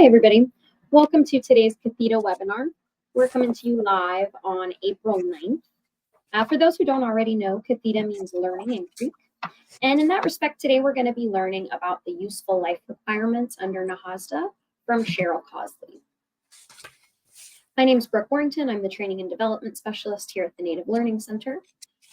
Hi, everybody. Welcome to today's Cathedra webinar. We're coming to you live on April 9th. For those who don't already know, Cathedra means learning in Greek. And in that respect, today we're going to be learning about the useful life requirements under NAHASDA from Cheryl Cosley. My name is Brooke Warrington. I'm the Training and Development Specialist here at the Native Learning Center.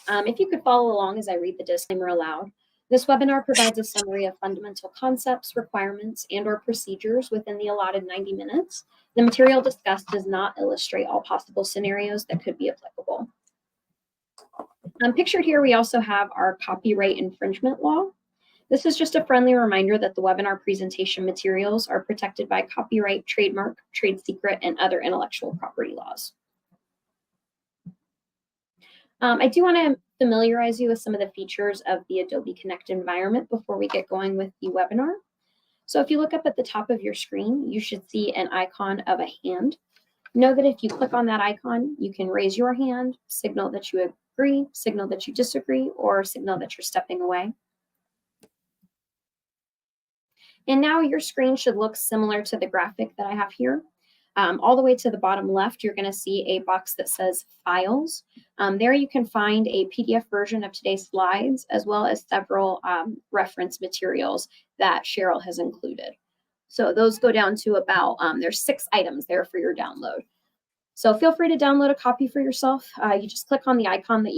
If you could follow along as I read the disclaimer aloud. This webinar provides a summary of fundamental concepts, requirements, and/or procedures within the allotted 90 minutes. The material discussed does not illustrate all possible scenarios that could be applicable. Pictured here, we also have our copyright infringement law. This is just a friendly reminder that the webinar presentation materials are protected by copyright, trademark, trade secret, and other intellectual property laws. I do want to familiarize you with some of the features of the Adobe Connect environment before we get going with the webinar. So if you look up at the top of your screen, you should see an icon of a hand. Know that if you click on that icon, you can raise your hand, signal that you agree, signal that you disagree, or signal that you're stepping away. And now your screen should look similar to the graphic that I have here. All the way to the bottom left, you're going to see a box that says Files. There you can find a PDF version of today's slides, as well as several reference materials that Cheryl has included. So those go down to about, there's 6 items there for your download. So feel free to download a copy for yourself. You just click on the icon that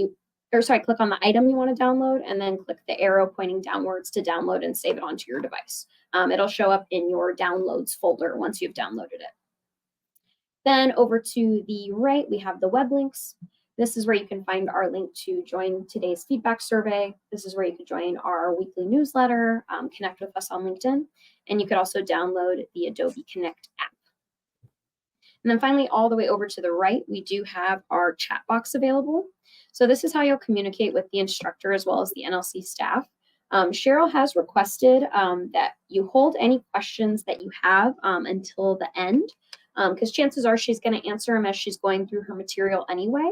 click on the item you want to download, and then click the arrow pointing downwards to download and save it onto your device. It'll show up in your downloads folder once you've downloaded it. Then over to the right, we have the web links. This is where you can find our link to join today's feedback survey. This is where you can join our weekly newsletter, connect with us on LinkedIn, and you could also download the Adobe Connect app. And then finally, all the way over to the right, we do have our chat box available. So this is how you'll communicate with the instructor as well as the NLC staff. Cheryl has requested that you hold any questions that you have until the end, because chances are she's going to answer them as she's going through her material anyway.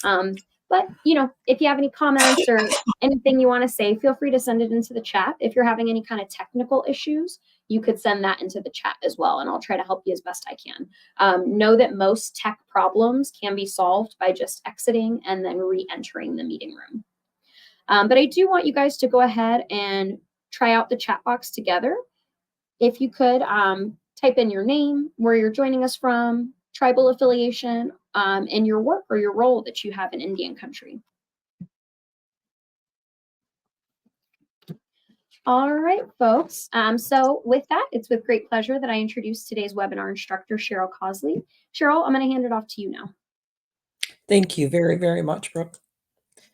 But, if you have any comments or anything you want to say, feel free to send it into the chat. If you're having any kind of technical issues, you could send that into the chat as well, and I'll try to help you as best I can. Know that most tech problems can be solved by just exiting and then re-entering the meeting room. But I do want you guys to go ahead and try out the chat box together. If you could type in your name, where you're joining us from, tribal affiliation, and your work or your role that you have in Indian country. All right, folks. So with that, it's with great pleasure that I introduce today's webinar instructor, Cheryl Cosley. Cheryl, I'm going to hand it off to you now. Thank you very, very much, Brooke.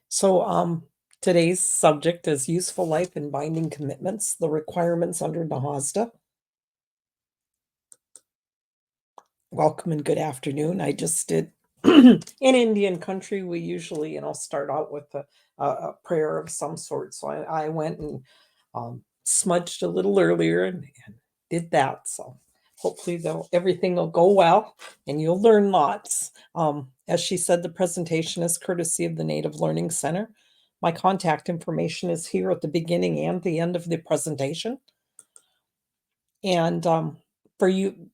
So today's subject is useful life and binding commitments, the requirements under NAHASDA. Welcome and good afternoon. I just did, in Indian country, we usually, start out with a prayer of some sort. So I went and smudged a little earlier and did that. So hopefully everything will go well and you'll learn lots. As she said, the presentation is courtesy of the Native Learning Center. My contact information is here at the beginning and the end of the presentation. And for you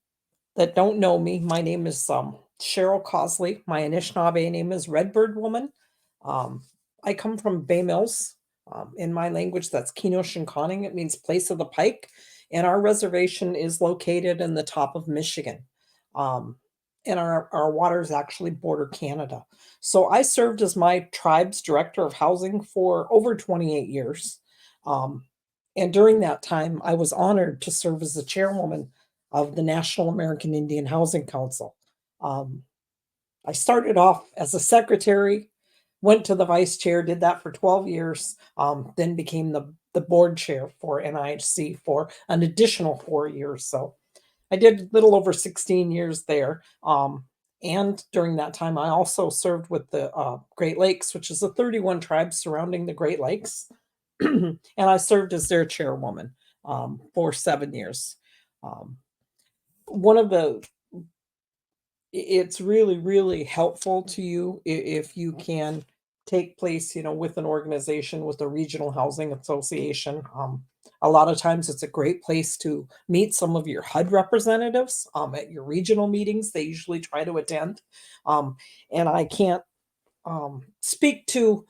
that don't know me, my name is Cheryl Cosley. My Anishinaabe name is Redbird Woman. I come from Bay Mills. In my language, that's Keno-Shinkoning. It means place of the pike. And our reservation is located in the top of Michigan. And our waters actually border Canada. So I served as my tribe's director of housing for over 28 years. And during that time, I was honored to serve as the chairwoman of the National American Indian Housing Council. I started off as a secretary, went to the vice chair, did that for 12 years, then became the board chair for NIHC for an additional 4 years. So I did a little over 16 years there. And during that time, I also served with the Great Lakes, which is the 31 tribes surrounding the Great Lakes. And I served as their chairwoman for 7 years. It's really, really helpful to you if you can take place, with an organization, with a regional housing association. A lot of times it's a great place to meet some of your HUD representatives at your regional meetings. They usually try to attend. And I can't speak to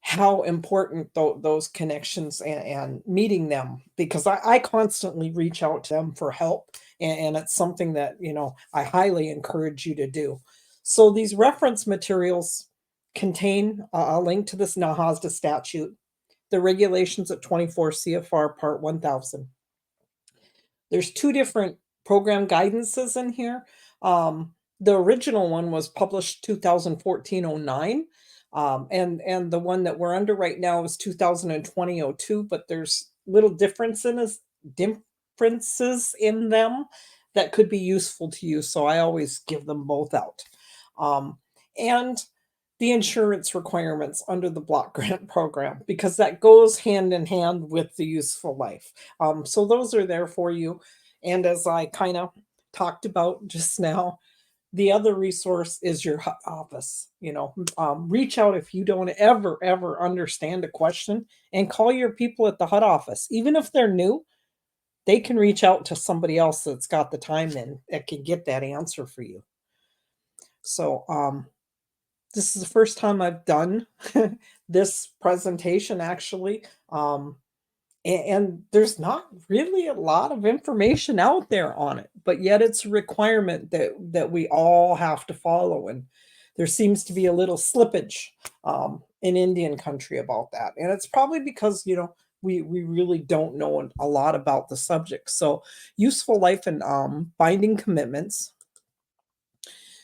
how important those connections and meeting them, because I constantly reach out to them for help, and it's something that I highly encourage you to do. So these reference materials contain a link to this NAHASDA statute, the regulations at 24 CFR Part 1000. There's two different program guidances in here. The original one was published 2014-09, and the one that we're under right now is 2020-02, but there's little differences in them that could be useful to you, so I always give them both out. And the insurance requirements under the block grant program, because that goes hand in hand with the useful life. So those are there for you. And as I kind of talked about just now, the other resource is your office. Reach out if you don't ever understand a question, and call your people at the HUD office. Even if they're new, they can reach out to somebody else that's got the time and that can get that answer for you. So, this is the first time I've done this presentation, actually. And there's not really a lot of information out there on it, but yet it's a requirement that we all have to follow. And there seems to be a little slippage in Indian country about that. And it's probably because, we really don't know a lot about the subject. So useful life and binding commitments.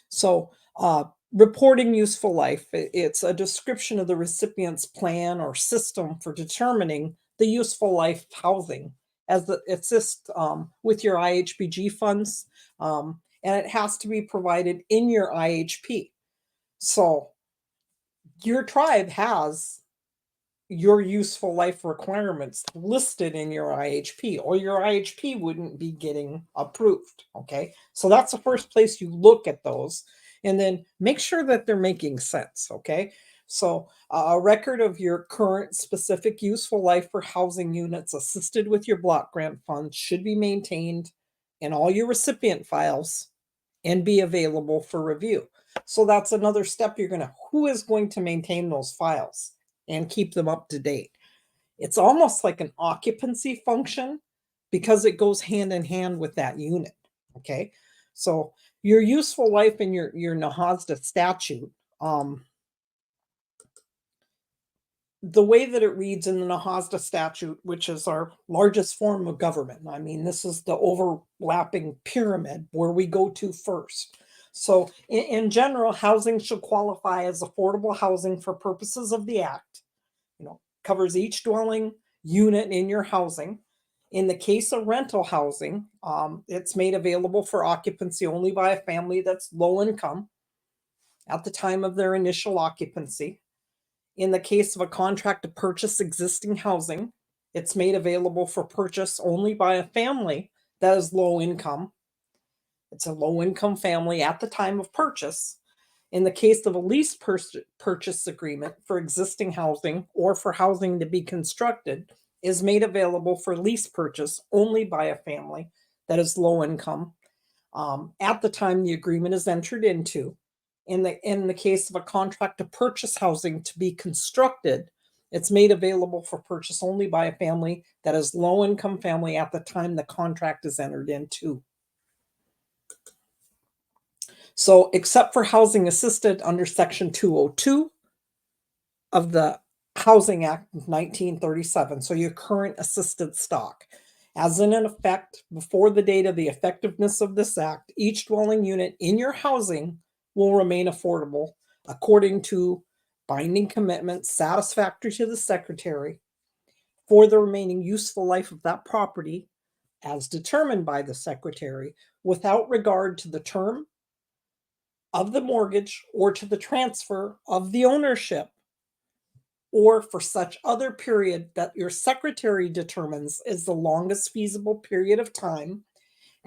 So reporting useful life, it's a description of the recipient's plan or system for determining the useful life housing as it assists with your IHBG funds, and it has to be provided in your IHP. So your tribe has your useful life requirements listed in your IHP, or your IHP wouldn't be getting approved. Okay, so that's the first place you look at those, and then make sure that they're making sense. Okay, so a record of your current specific useful life for housing units assisted with your block grant funds should be maintained in all your recipient files and be available for review. So that's another step. Who is going to maintain those files and keep them up to date? It's almost like an occupancy function, because it goes hand in hand with that unit. Okay, so your useful life in your NAHASDA statute, the way that it reads in the NAHASDA statute, which is our largest form of government. I mean, this is the overlapping pyramid where we go to first. So in general, housing shall qualify as affordable housing for purposes of the Act. Covers each dwelling unit in your housing. In the case of rental housing, it's made available for occupancy only by a family that's low income at the time of their initial occupancy. In the case of a contract to purchase existing housing, it's made available for purchase only by a family that is low income. It's a low income family at the time of purchase. In the case of a lease purchase agreement for existing housing or for housing to be constructed, is made available for lease purchase only by a family that is low income at the time the agreement is entered into. In the case of a contract to purchase housing to be constructed, it's made available for purchase only by a family that is low income family at the time the contract is entered into. So, except for housing assisted under Section 202 of the Housing Act of 1937, so your current assisted stock, as in effect before the date of the effectiveness of this act, each dwelling unit in your housing will remain affordable according to binding commitments satisfactory to the Secretary for the remaining useful life of that property as determined by the Secretary, without regard to the term of the mortgage or to the transfer of the ownership, or for such other period that your Secretary determines is the longest feasible period of time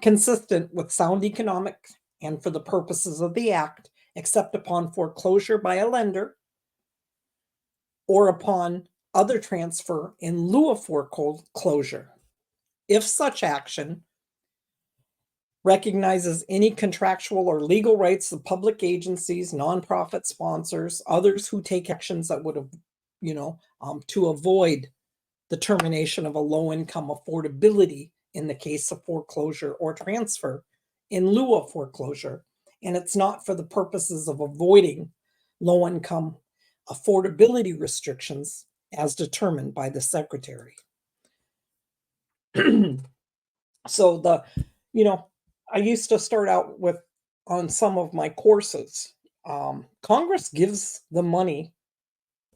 consistent with sound economics and for the purposes of the Act, except upon foreclosure by a lender or upon other transfer in lieu of foreclosure, if such action recognizes any contractual or legal rights of public agencies, nonprofit sponsors, others who take actions that would have, to avoid the termination of a low-income affordability in the case of foreclosure or transfer in lieu of foreclosure. And it's not for the purposes of avoiding low-income affordability restrictions as determined by the secretary. So I used to start out with on some of my courses. Congress gives the money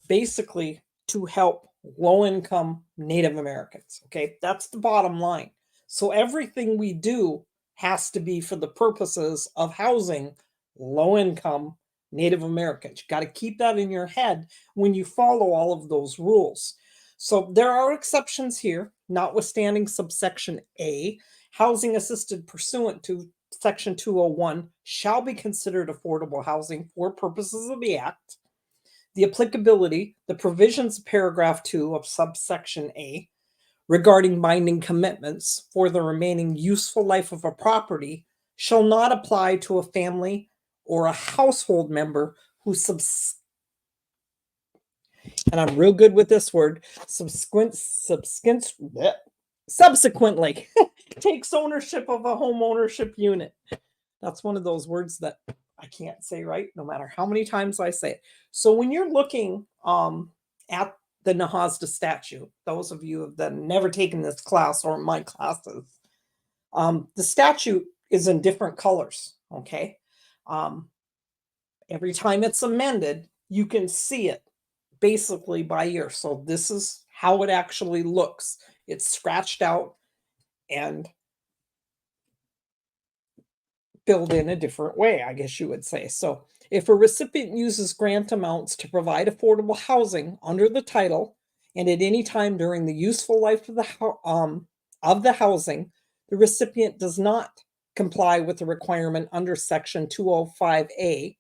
basically to help low-income Native Americans. Okay, that's the bottom line. So everything we do has to be for the purposes of housing low-income Native Americans. You got to keep that in your head when you follow all of those rules. So there are exceptions here, notwithstanding subsection A. Housing assisted pursuant to Section 201 shall be considered affordable housing for purposes of the Act. The applicability, the provisions of paragraph 2 of subsection A regarding binding commitments for the remaining useful life of a property shall not apply to a family or a household member who and I'm real good with this word, subsequently takes ownership of a home ownership unit. That's one of those words that I can't say right, no matter how many times I say it. So when you're looking at the NAHASDA statute, those of you that have never taken this class or my classes, the statute is in different colors, okay? Every time it's amended, you can see it basically by year. So this is how it actually looks. It's scratched out and filled in a different way, I guess you would say. So if a recipient uses grant amounts to provide affordable housing under the title and at any time during the useful life of the housing, the recipient does not comply with the requirement under Section 205A,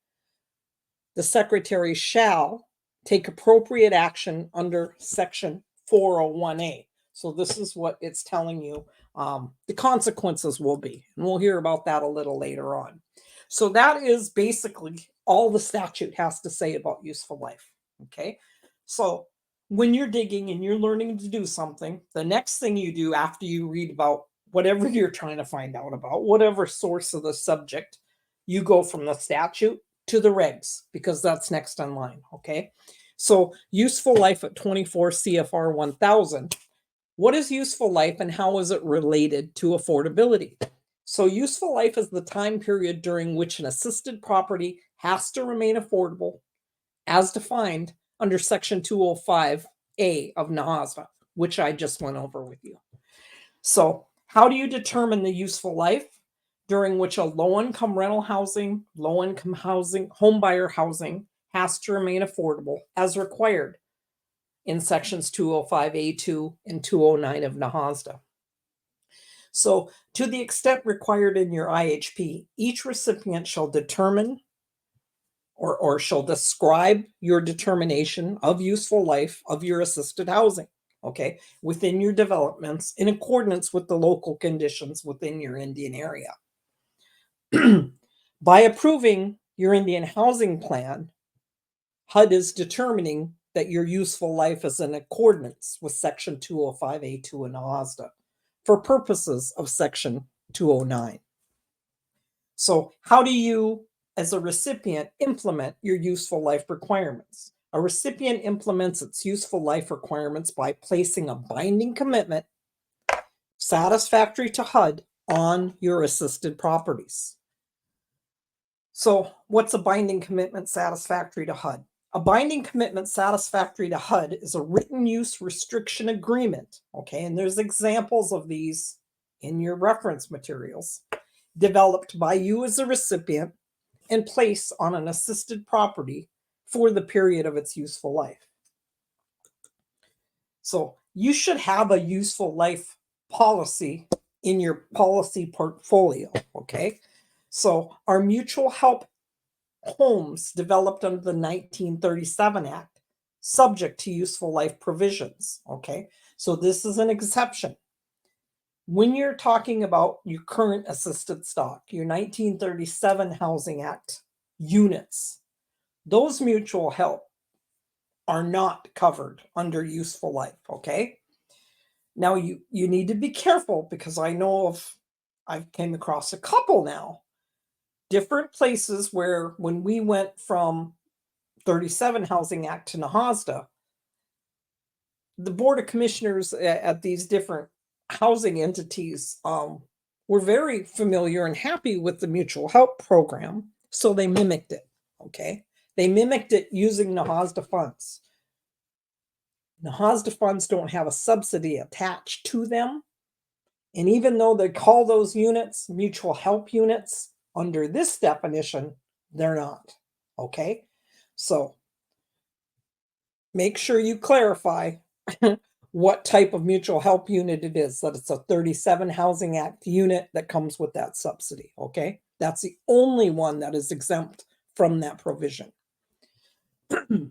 the secretary shall take appropriate action under Section 401A. So this is what it's telling you the consequences will be. And we'll hear about that a little later on. So that is basically all the statute has to say about useful life. Okay. So when you're digging and you're learning to do something, the next thing you do after you read about whatever you're trying to find out about, whatever source of the subject, you go from the statute to the regs, because that's next on line. Okay. So useful life at 24 CFR 1000. What is useful life and how is it related to affordability? So useful life is the time period during which an assisted property has to remain affordable as defined under Section 205A of NAHASDA, which I just went over with you. So how do you determine the useful life during which a low-income rental housing, low-income housing, homebuyer housing has to remain affordable as required in sections 205A2 and 209 of NAHASDA? So to the extent required in your IHP, each recipient shall determine or shall describe your determination of useful life of your assisted housing, okay, within your developments in accordance with the local conditions within your Indian area. By approving your Indian housing plan, HUD is determining that your useful life is in accordance with Section 205A2 in NAHASDA for purposes of Section 209. So how do you, as a recipient, implement your useful life requirements? A recipient implements its useful life requirements by placing a binding commitment satisfactory to HUD on your assisted properties. So what's a binding commitment satisfactory to HUD? A binding commitment satisfactory to HUD is a written use restriction agreement, okay? And there's examples of these in your reference materials, developed by you as a recipient and placed on an assisted property for the period of its useful life. So you should have a useful life policy in your policy portfolio, okay? So our mutual help homes developed under the 1937 Act subject to useful life provisions. Okay, so this is an exception. When you're talking about your current assisted stock, your 1937 Housing Act units, those mutual help are not covered under useful life. Okay, now you need to be careful, because I know I've came across a couple now, different places where when we went from 37 Housing Act to NAHASDA, the Board of Commissioners at these different housing entities were very familiar and happy with the mutual help program, so they mimicked it. Okay, they mimicked it using NAHASDA funds. NAHASDA funds don't have a subsidy attached to them, and even though they call those units mutual help units, under this definition, they're not. Okay, so make sure you clarify what type of mutual help unit it is, that it's a 37 Housing Act unit that comes with that subsidy. Okay, that's the only one that is exempt from that provision.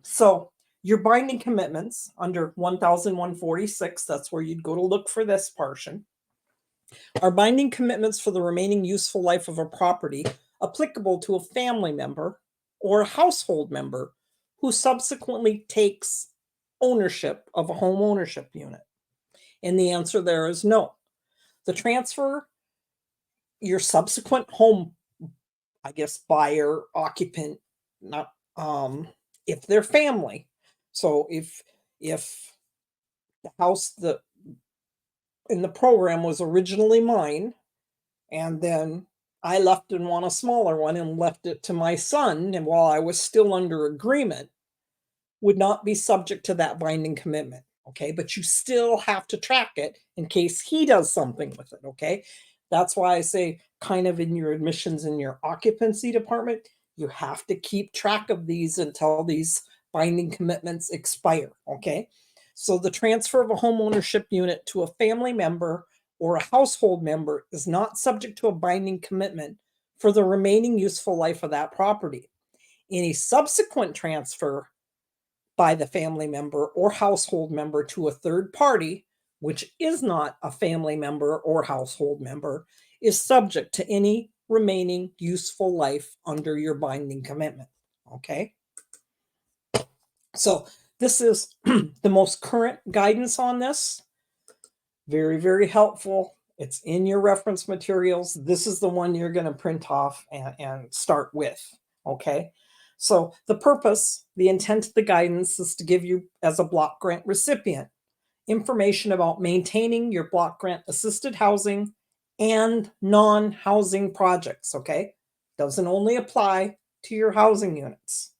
So your binding commitments under 1146, that's where you'd go to look for this portion, are binding commitments for the remaining useful life of a property applicable to a family member or a household member who subsequently takes ownership of a home ownership unit. And the answer there is no. The transfer, your subsequent home, I guess, buyer, occupant, not if they're family. So if the house that in the program was originally mine, and then I left and want a smaller one and left it to my son, and while I was still under agreement, would not be subject to that binding commitment. Okay, but you still have to track it in case he does something with it. Okay, that's why I say, kind of in your admissions in your occupancy department, you have to keep track of these until these binding commitments expire. Okay, so the transfer of a home ownership unit to a family member or a household member is not subject to a binding commitment for the remaining useful life of that property. Any subsequent transfer by the family member or household member to a third party, which is not a family member or household member, is subject to any remaining useful life under your binding commitment. Okay, so this is the most current guidance on this. Very, very helpful. It's in your reference materials. This is the one you're going to print off and start with. Okay, so the purpose, the intent of the guidance is to give you, as a block grant recipient, information about maintaining your block grant assisted housing and non-housing projects. Okay, doesn't only apply to your housing units.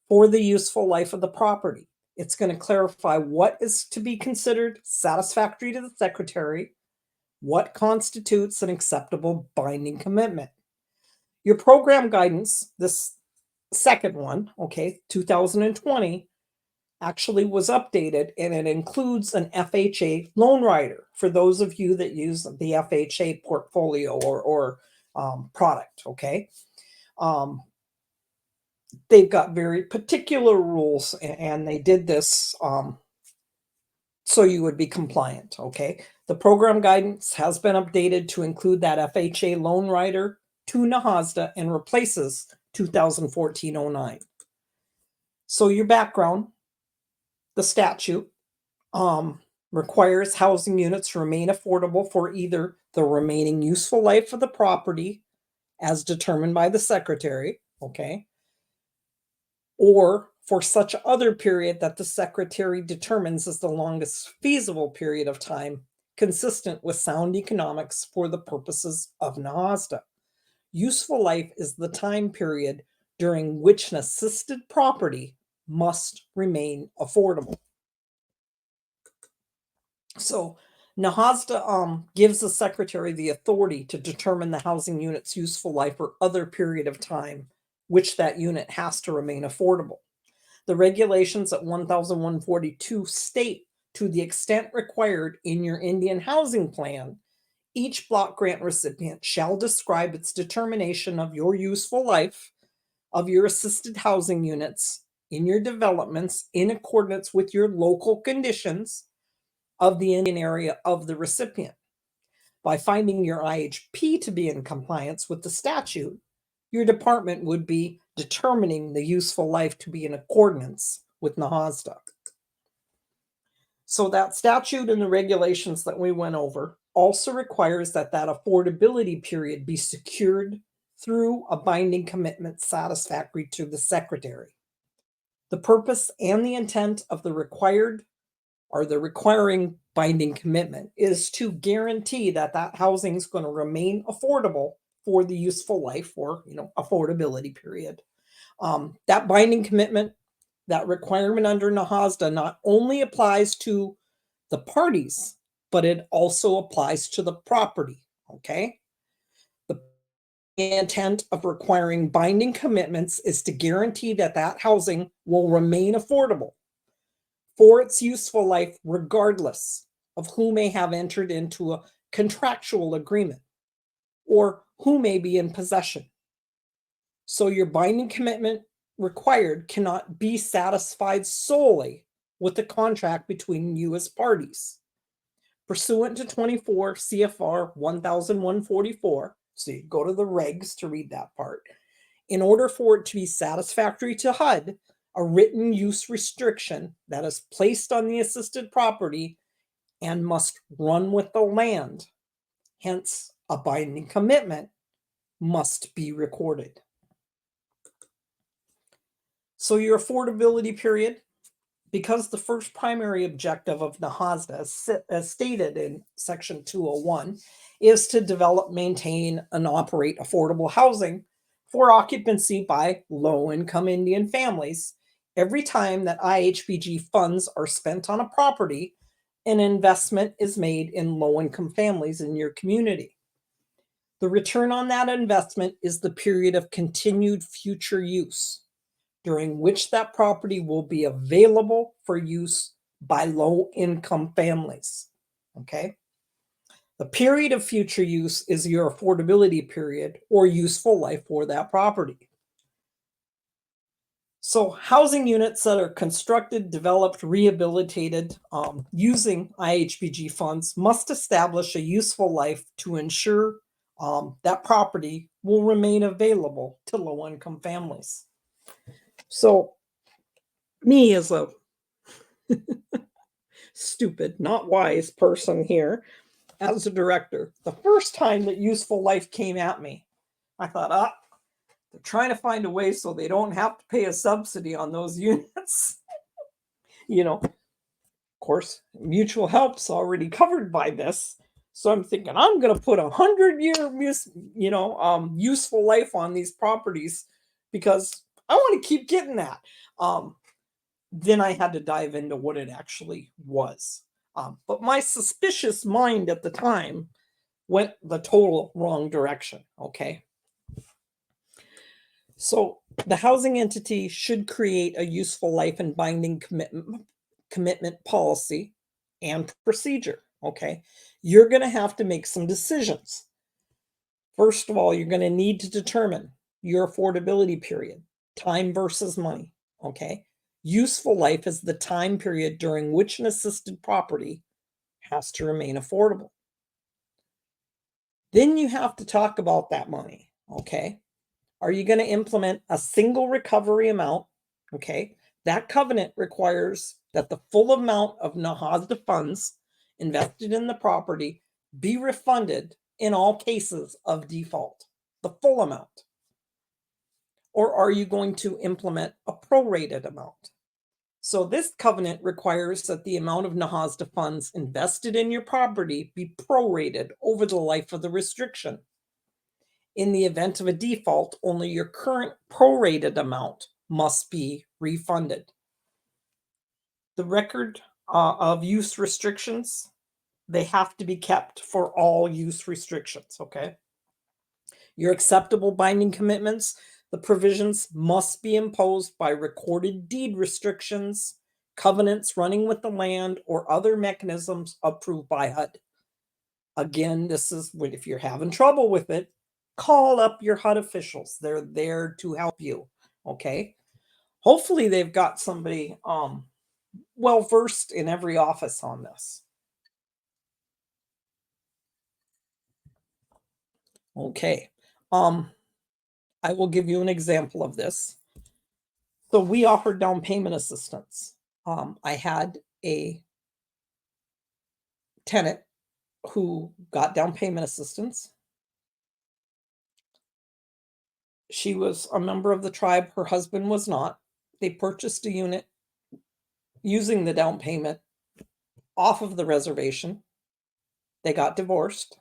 For the useful life of the property, it's going to clarify what is to be considered satisfactory to the secretary, what constitutes an acceptable binding commitment. Your program guidance, this second one, okay, 2020, actually was updated, and it includes an FHA loan rider for those of you that use the FHA portfolio or product. Okay, they've got very particular rules, and they did this so you would be compliant. Okay, the program guidance has been updated to include that FHA loan rider to NAHASDA and replaces 2014-09. So your background, the statute requires housing units to remain affordable for either the remaining useful life of the property as determined by the secretary, okay, or for such other period that the secretary determines as the longest feasible period of time consistent with sound economics for the purposes of NAHASDA. Useful life is the time period during which an assisted property must remain affordable. So NAHASDA gives the secretary the authority to determine the housing unit's useful life or other period of time which that unit has to remain affordable. The regulations at 1142 state, to the extent required in your Indian housing plan, each block grant recipient shall describe its determination of your useful life of your assisted housing units in your developments in accordance with your local conditions of the Indian area of the recipient. By finding your IHP to be in compliance with the statute, your department would be determining the useful life to be in accordance with NAHASDA. So that statute and the regulations that we went over also requires that affordability period be secured through a binding commitment satisfactory to the secretary. The purpose and the intent of the requiring binding commitment is to guarantee that housing is going to remain affordable for the useful life or affordability period. That binding commitment, that requirement under NAHASDA not only applies to the parties, but it also applies to the property. Okay. The intent of requiring binding commitments is to guarantee that housing will remain affordable for its useful life, regardless of who may have entered into a contractual agreement or who may be in possession. So your binding commitment required cannot be satisfied solely with the contract between you as parties. Pursuant to 24 CFR 1144, so you go to the regs to read that part. In order for it to be satisfactory to HUD, a written use restriction that is placed on the assisted property and must run with the land. Hence, a binding commitment must be recorded. So your affordability period, because the first primary objective of NAHASDA, as stated in Section 201, is to develop, maintain, and operate affordable housing for occupancy by low-income Indian families. Every time that IHBG funds are spent on a property, an investment is made in low-income families in your community. The return on that investment is the period of continued future use, during which that property will be available for use by low-income families. Okay? The period of future use is your affordability period or useful life for that property. So housing units that are constructed, developed, rehabilitated using IHBG funds must establish a useful life to ensure that property will remain available to low-income families. So me as a stupid, not wise person here, as a director, the first time that useful life came at me, I thought, they're trying to find a way so they don't have to pay a subsidy on those units. Of course, mutual help's already covered by this. So I'm thinking I'm going to put 100-year, useful life on these properties because I want to keep getting that. Then I had to dive into what it actually was. But my suspicious mind at the time went the total wrong direction. Okay. So the housing entity should create a useful life and binding commitment policy and procedure. Okay. You're going to have to make some decisions. First of all, you're going to need to determine your affordability period, time versus money. Okay. Useful life is the time period during which an assisted property has to remain affordable. Then you have to talk about that money. Okay. Are you going to implement a single recovery amount? Okay. That covenant requires that the full amount of NAHASDA funds invested in the property be refunded in all cases of default, the full amount. Or are you going to implement a prorated amount? So this covenant requires that the amount of NAHASDA funds invested in your property be prorated over the life of the restriction. In the event of a default, only your current prorated amount must be refunded. The record of use restrictions, they have to be kept for all use restrictions, okay? Your acceptable binding commitments, the provisions must be imposed by recorded deed restrictions, covenants running with the land, or other mechanisms approved by HUD. Again, this is when, if you're having trouble with it, call up your HUD officials. They're there to help you, okay? Hopefully they've got somebody well versed in every office on this. Okay. I will give you an example of this. So we offered down payment assistance. I had a tenant who got down payment assistance. She was a member of the tribe. Her husband was not. They purchased a unit using the down payment off of the reservation. They got divorced.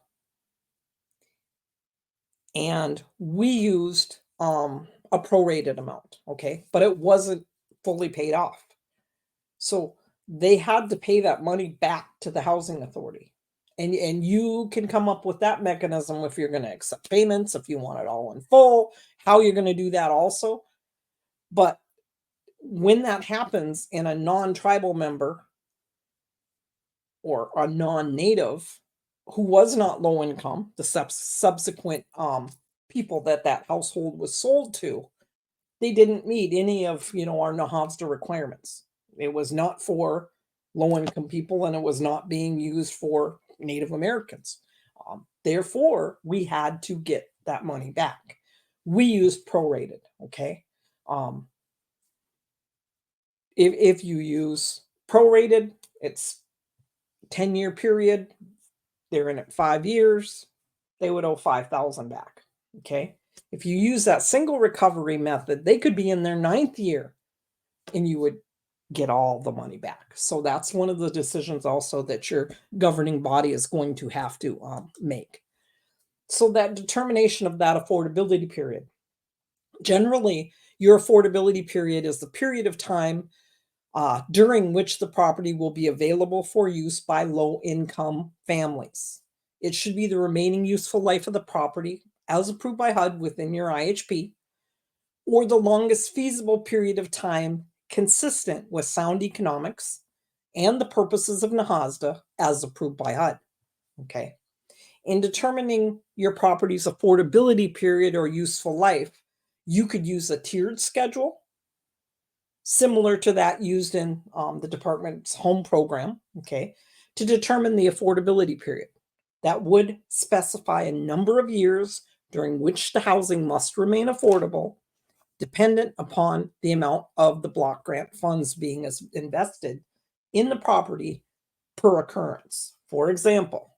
And we used a prorated amount, okay? But it wasn't fully paid off. So they had to pay that money back to the housing authority. And you can come up with that mechanism if you're going to accept payments, if you want it all in full, how you're going to do that also. But when that happens in a non-tribal member or a non-native who was not low income, the subsequent people that that household was sold to, they didn't meet any of, our NAHASDA requirements. It was not for low income people, and it was not being used for Native Americans. Therefore, we had to get that money back. We used prorated, okay? If you use prorated, it's 10-year period. They're in it 5 years. They would owe $5,000 back, okay? If you use that single recovery method, they could be in their 9th year and you would get all the money back. So that's one of the decisions also that your governing body is going to have to make. So that determination of that affordability period. Generally, your affordability period is the period of time during which the property will be available for use by low-income families. It should be the remaining useful life of the property as approved by HUD within your IHP, or the longest feasible period of time consistent with sound economics and the purposes of NAHASDA as approved by HUD. Okay. In determining your property's affordability period or useful life, you could use a tiered schedule similar to that used in the department's home program, okay, to determine the affordability period. That would specify a number of years during which the housing must remain affordable, dependent upon the amount of the block grant funds being invested in the property per occurrence. For example,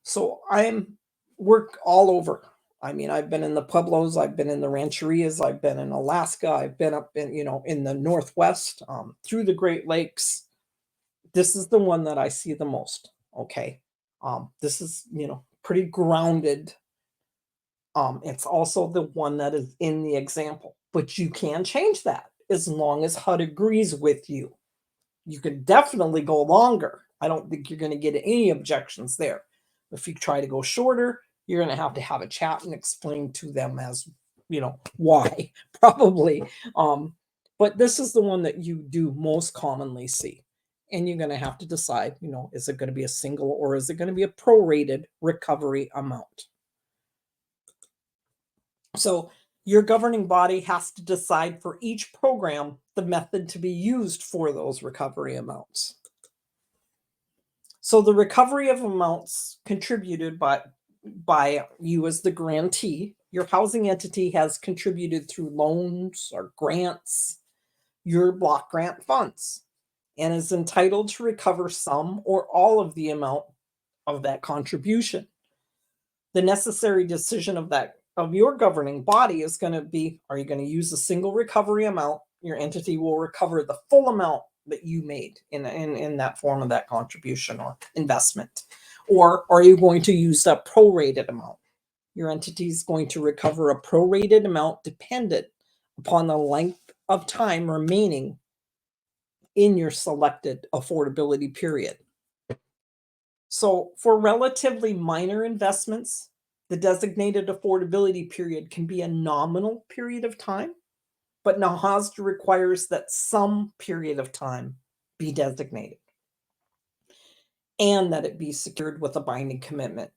so I'm work all over. I mean, I've been in the Pueblos, I've been in the Rancherias, I've been in Alaska, I've been up in, in the Northwest, through the Great Lakes. This is the one that I see the most. Okay. This is, pretty grounded. It's also the one that is in the example, but you can change that as long as HUD agrees with you. You could definitely go longer. I don't think you're going to get any objections there. If you try to go shorter, you're going to have a chat and explain to them as, why probably. But this is the one that you do most commonly see. And you're going to have to decide, is it going to be a single or is it going to be a prorated recovery amount? So your governing body has to decide for each program the method to be used for those recovery amounts. So the recovery of amounts contributed by you as the grantee, your housing entity has contributed through loans or grants, your block grant funds, and is entitled to recover some or all of the amount of that contribution. The necessary decision of your governing body is going to be, are you going to use a single recovery amount? Your entity will recover the full amount that you made in that form of that contribution or investment. Or are you going to use that prorated amount? Your entity is going to recover a prorated amount dependent upon the length of time remaining in your selected affordability period. So for relatively minor investments, the designated affordability period can be a nominal period of time, but NAHASDA requires that some period of time be designated and that it be secured with a binding commitment.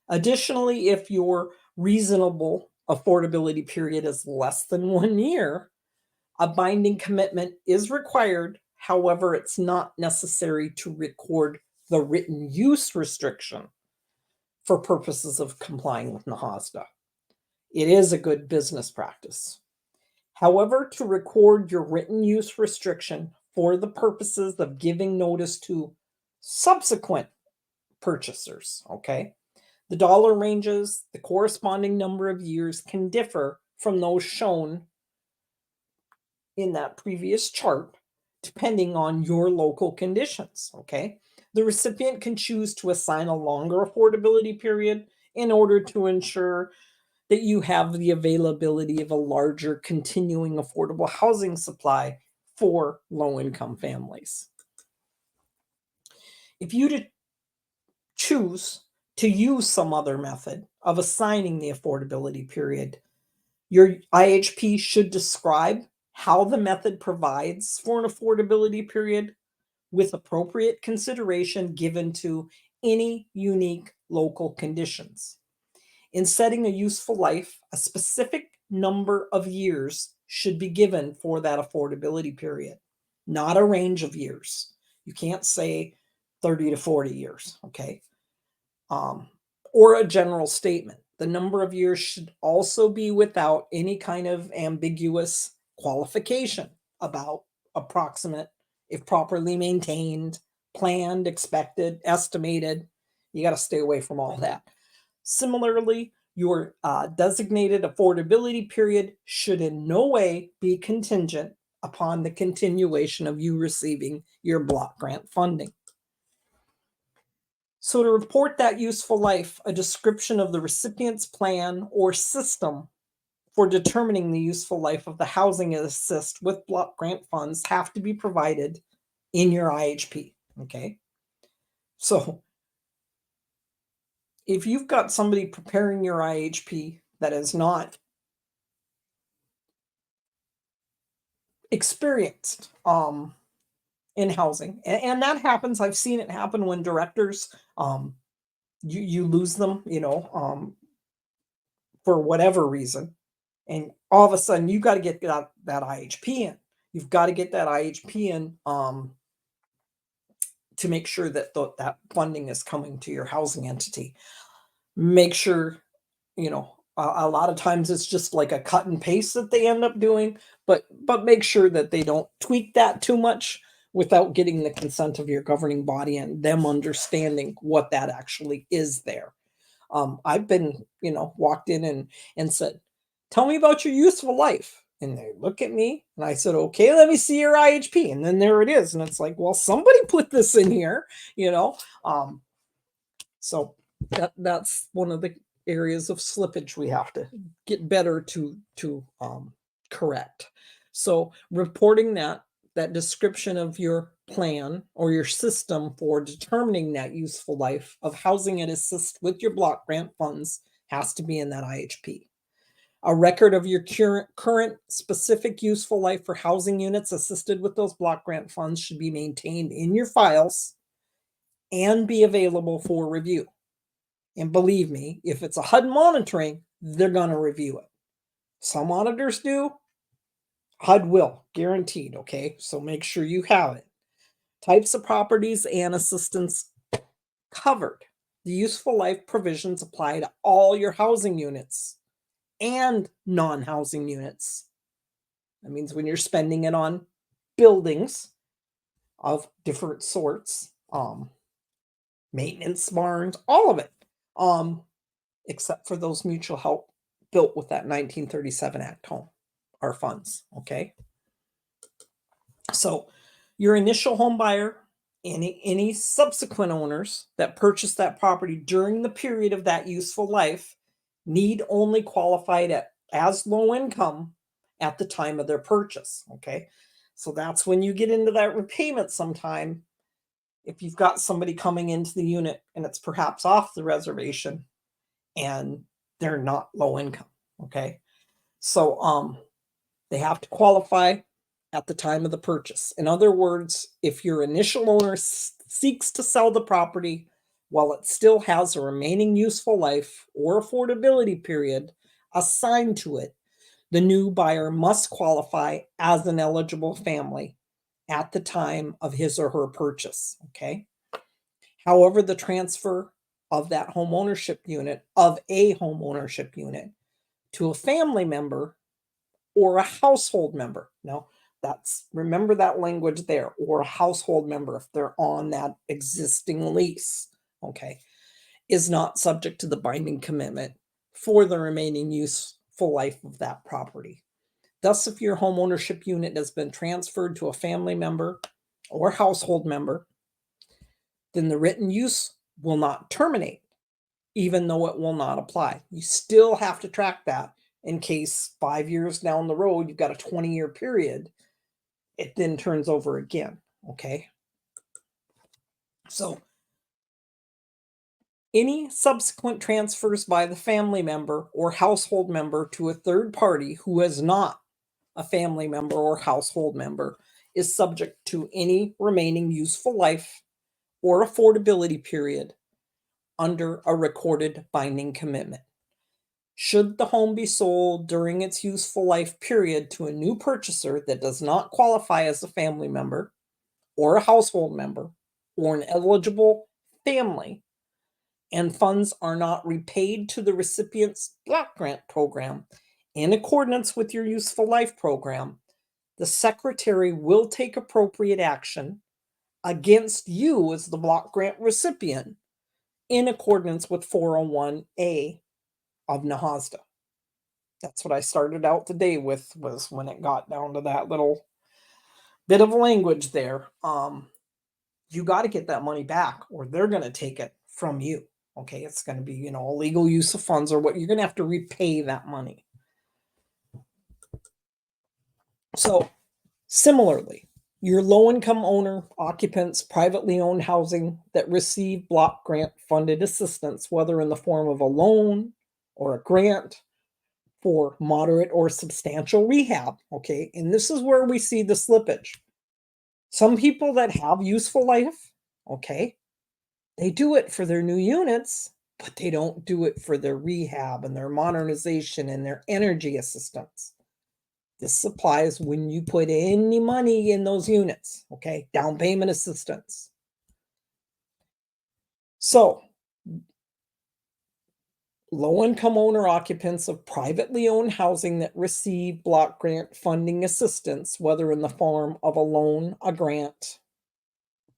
Additionally, if your reasonable affordability period is less than 1 year, a binding commitment is required. However, it's not necessary to record the written use restriction for purposes of complying with NAHASDA. It is a good business practice. However, to record your written use restriction for the purposes of giving notice to subsequent purchasers, okay, the dollar ranges, the corresponding number of years can differ from those shown in that previous chart, depending on your local conditions, okay? The recipient can choose to assign a longer affordability period in order to ensure that you have the availability of a larger continuing affordable housing supply for low-income families. If you choose to use some other method of assigning the affordability period, your IHP should describe how the method provides for an affordability period with appropriate consideration given to any unique local conditions. In setting a useful life, a specific number of years should be given for that affordability period, not a range of years. You can't say 30 to 40 years, okay? Or a general statement. The number of years should also be without any kind of ambiguous qualification about approximate, if properly maintained, planned, expected, estimated. You got to stay away from all that. Similarly, your designated affordability period should in no way be contingent upon the continuation of you receiving your block grant funding. So to report that useful life, a description of the recipient's plan or system for determining the useful life of the housing assist with block grant funds have to be provided in your IHP, okay? So if you've got somebody preparing your IHP that is not experienced in housing, and that happens, I've seen it happen when directors, you lose them, for whatever reason, and all of a sudden you got to get that IHP in. You've got to get that IHP in to make sure that that funding is coming to your housing entity. Make sure, a lot of times it's just like a cut and paste that they end up doing, but make sure that they don't tweak that too much without getting the consent of your governing body and them understanding what that actually is there. I've been, walked in and said, "Tell me about your useful life." And they look at me and I said, "Okay, let me see your IHP." And then there it is. And it's like, well, somebody put this in here, So that's one of the areas of slippage we have to get better to correct. So reporting that description of your plan or your system for determining that useful life of housing and assist with your block grant funds has to be in that IHP. A record of your current specific useful life for housing units assisted with those block grant funds should be maintained in your files and be available for review. And believe me, if it's a HUD monitoring, they're going to review it. Some auditors do. HUD will, guaranteed, okay? So make sure you have it. Types of properties and assistance covered. The useful life provisions apply to all your housing units and non-housing units. That means when you're spending it on buildings of different sorts, maintenance barns, all of it, except for those mutual help built with that 1937 Act home or funds, okay? So your initial home buyer, any subsequent owners that purchased that property during the period of that useful life need only qualify as low income at the time of their purchase, okay? So that's when you get into that repayment sometime. If you've got somebody coming into the unit and it's perhaps off the reservation and they're not low income, okay? So they have to qualify at the time of the purchase. In other words, if your initial owner seeks to sell the property while it still has a remaining useful life or affordability period, assigned to it, the new buyer must qualify as an eligible family at the time of his or her purchase, okay? However, the transfer of that home ownership unit, of a home ownership unit, to a family member or a household member. Now, remember that language there, or a household member if they're on that existing lease, okay, is not subject to the binding commitment for the remaining useful life of that property. Thus, if your home ownership unit has been transferred to a family member or household member, then the written use will not terminate, even though it will not apply. You still have to track that in case 5 years down the road, you've got a 20-year period, it then turns over again, okay? So any subsequent transfers by the family member or household member to a third party who is not a family member or household member is subject to any remaining useful life or affordability period under a recorded binding commitment. Should the home be sold during its useful life period to a new purchaser that does not qualify as a family member or a household member or an eligible family, and funds are not repaid to the recipient's block grant program in accordance with your useful life program, the secretary will take appropriate action against you as the block grant recipient in accordance with 401A of NAHASDA. That's what I started out the day with, was when it got down to that little bit of language there. You got to get that money back or they're going to take it from you. Okay, it's going to be, illegal use of funds, or what you're going to have to repay that money. So similarly, your low-income owner occupants privately owned housing that receive block grant funded assistance, whether in the form of a loan or a grant for moderate or substantial rehab, okay? And this is where we see the slippage. Some people that have useful life, okay, they do it for their new units, but they don't do it for their rehab and their modernization and their energy assistance. This applies when you put any money in those units, okay? Down payment assistance. So, low-income owner occupants of privately owned housing that receive block grant funding assistance, whether in the form of a loan, a grant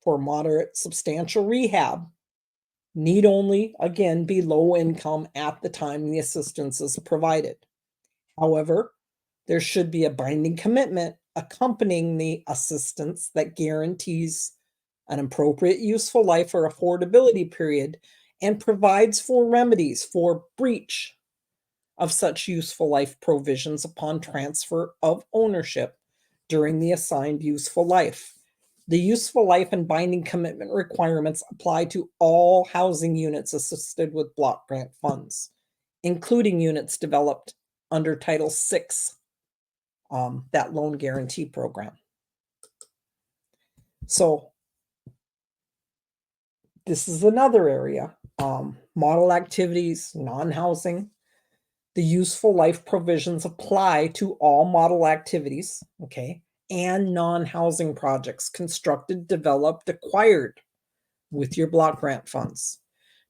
for moderate substantial rehab, need only, again, be low income at the time the assistance is provided. However, there should be a binding commitment accompanying the assistance that guarantees an appropriate useful life or affordability period and provides for remedies for breach of such useful life provisions upon transfer of ownership during the assigned useful life. The useful life and binding commitment requirements apply to all housing units assisted with block grant funds, including units developed under Title VI, that loan guarantee program. So this is another area. Model activities, non-housing. The useful life provisions apply to all model activities, okay, and non-housing projects constructed, developed, acquired with your block grant funds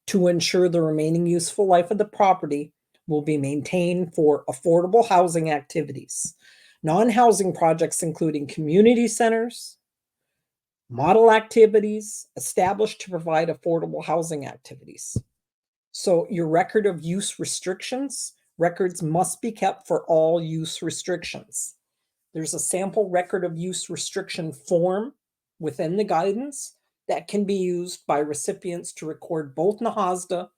to ensure the remaining useful life of the property will be maintained for affordable housing activities. Non-housing projects including community centers, model activities established to provide affordable housing activities. So your record of use restrictions, records must be kept for all use restrictions. There's a sample record of use restriction form within the guidance that can be used by recipients to record both NAHASDA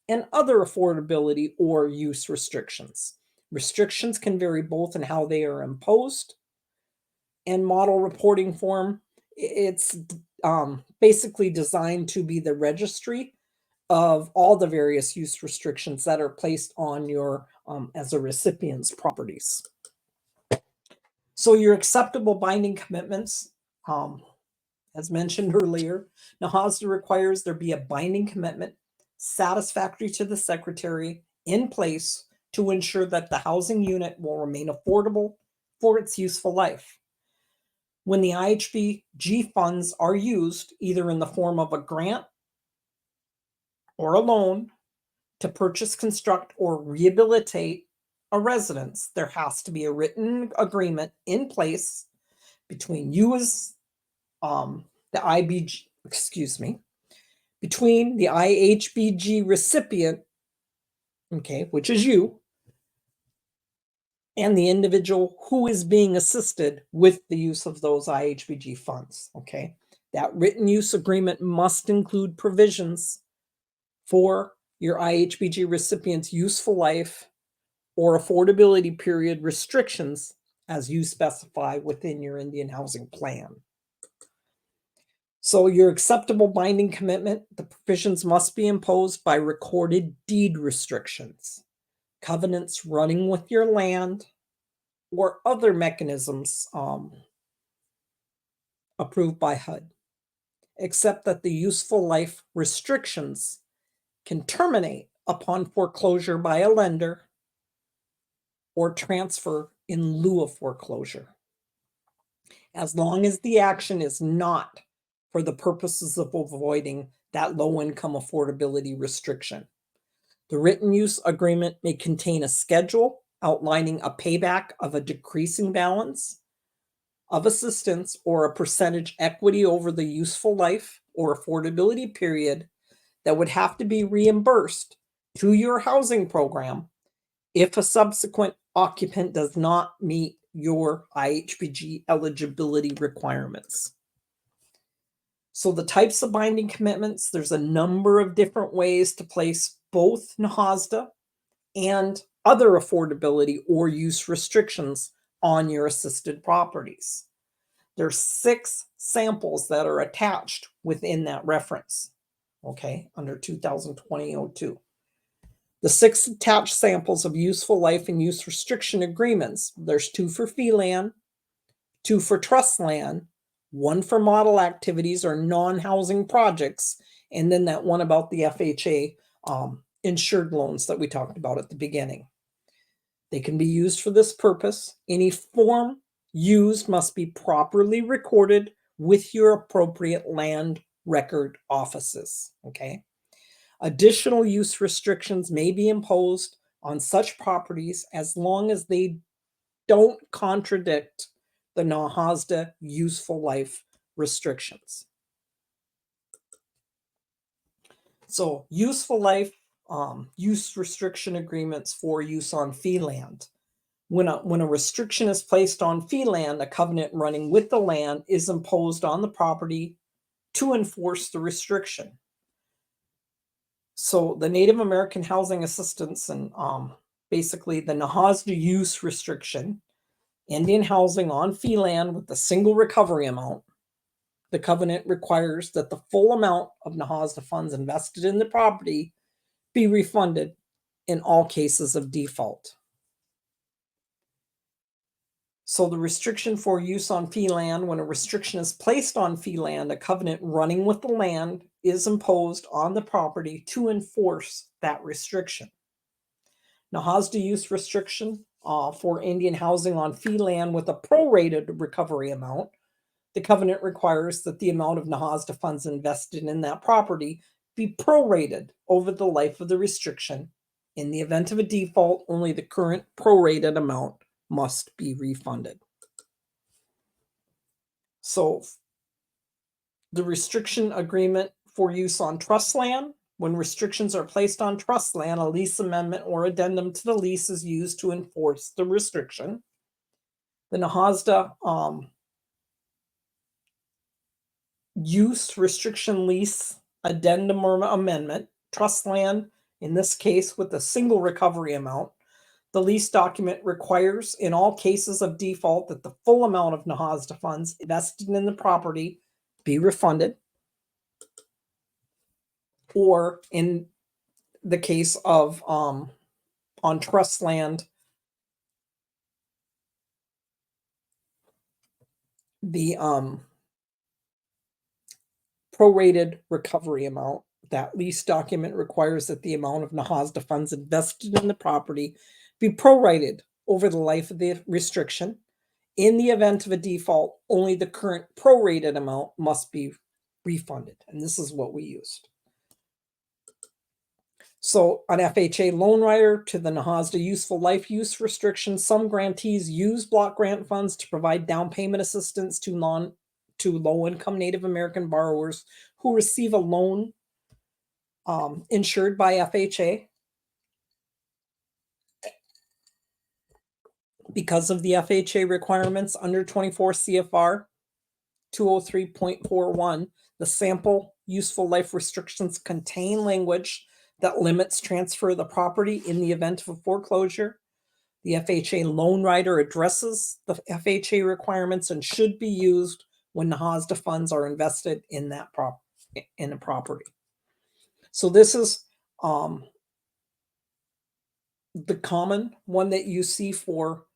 and other affordability or use restrictions. Restrictions can vary both in how they are imposed and model reporting form. It's basically designed to be the registry of all the various use restrictions that are placed on your as a recipient's properties. So your acceptable binding commitments, as mentioned earlier, NAHASDA requires there be a binding commitment satisfactory to the secretary in place to ensure that the housing unit will remain affordable for its useful life. When the IHBG funds are used, either in the form of a grant or a loan to purchase, construct, or rehabilitate a residence, there has to be a written agreement in place between you as the IBG, between the IHBG recipient, okay, which is you, and the individual who is being assisted with the use of those IHBG funds, okay? That written use agreement must include provisions for your IHBG recipient's useful life or affordability period restrictions as you specify within your Indian housing plan. So your acceptable binding commitment, the provisions must be imposed by recorded deed restrictions, covenants running with your land, or other mechanisms approved by HUD, except that the useful life restrictions can terminate upon foreclosure by a lender or transfer in lieu of foreclosure, as long as the action is not for the purposes of avoiding that low income affordability restriction. The written use agreement may contain a schedule outlining a payback of a decreasing balance of assistance or a percentage equity over the useful life or affordability period that would have to be reimbursed to your housing program if a subsequent occupant does not meet your IHBG eligibility requirements. So the types of binding commitments, there's a number of different ways to place both NAHASDA and other affordability or use restrictions on your assisted properties. There's 6 samples that are attached within that reference, okay, under 2020-02. The 6 attached samples of useful life and use restriction agreements, there's 2 for fee land, 2 for trust land, 1 for model activities or non-housing projects, and then that one about the FHA insured loans that we talked about at the beginning. They can be used for this purpose. Any form used must be properly recorded with your appropriate land record offices, okay? Additional use restrictions may be imposed on such properties as long as they don't contradict the NAHASDA useful life restrictions. So useful life use restriction agreements for use on fee land. When a restriction is placed on fee land, a covenant running with the land is imposed on the property to enforce the restriction. So the Native American Housing Assistance and basically the NAHASDA use restriction, Indian housing on fee land with a single recovery amount. The covenant requires that the full amount of NAHASDA funds invested in the property be refunded in all cases of default. So the restriction for use on fee land, when a restriction is placed on fee land, a covenant running with the land is imposed on the property to enforce that restriction. NAHASDA use restriction for Indian housing on fee land with a prorated recovery amount. The covenant requires that the amount of NAHASDA funds invested in that property be prorated over the life of the restriction. In the event of a default, only the current prorated amount must be refunded. So the restriction agreement for use on trust land, when restrictions are placed on trust land, a lease amendment or addendum to the lease is used to enforce the restriction. The NAHASDA use restriction lease addendum or amendment, trust land, in this case with a single recovery amount. The lease document requires, in all cases of default, that the full amount of NAHASDA funds invested in the property be refunded. Or in the case of on trust land, the prorated recovery amount. That lease document requires that the amount of NAHASDA funds invested in the property be prorated over the life of the restriction. In the event of a default, only the current prorated amount must be refunded. And this is what we used. So an FHA loan rider to the NAHASDA useful life use restriction, some grantees use block grant funds to provide down payment assistance to low-income Native American borrowers who receive a loan insured by FHA. Because of the FHA requirements under 24 CFR 203.41, the sample useful life restrictions contain language that limits transfer of the property in the event of a foreclosure. The FHA loan rider addresses the FHA requirements and should be used when the NAHASDA funds are invested in that in a property. So this is the common one that you see for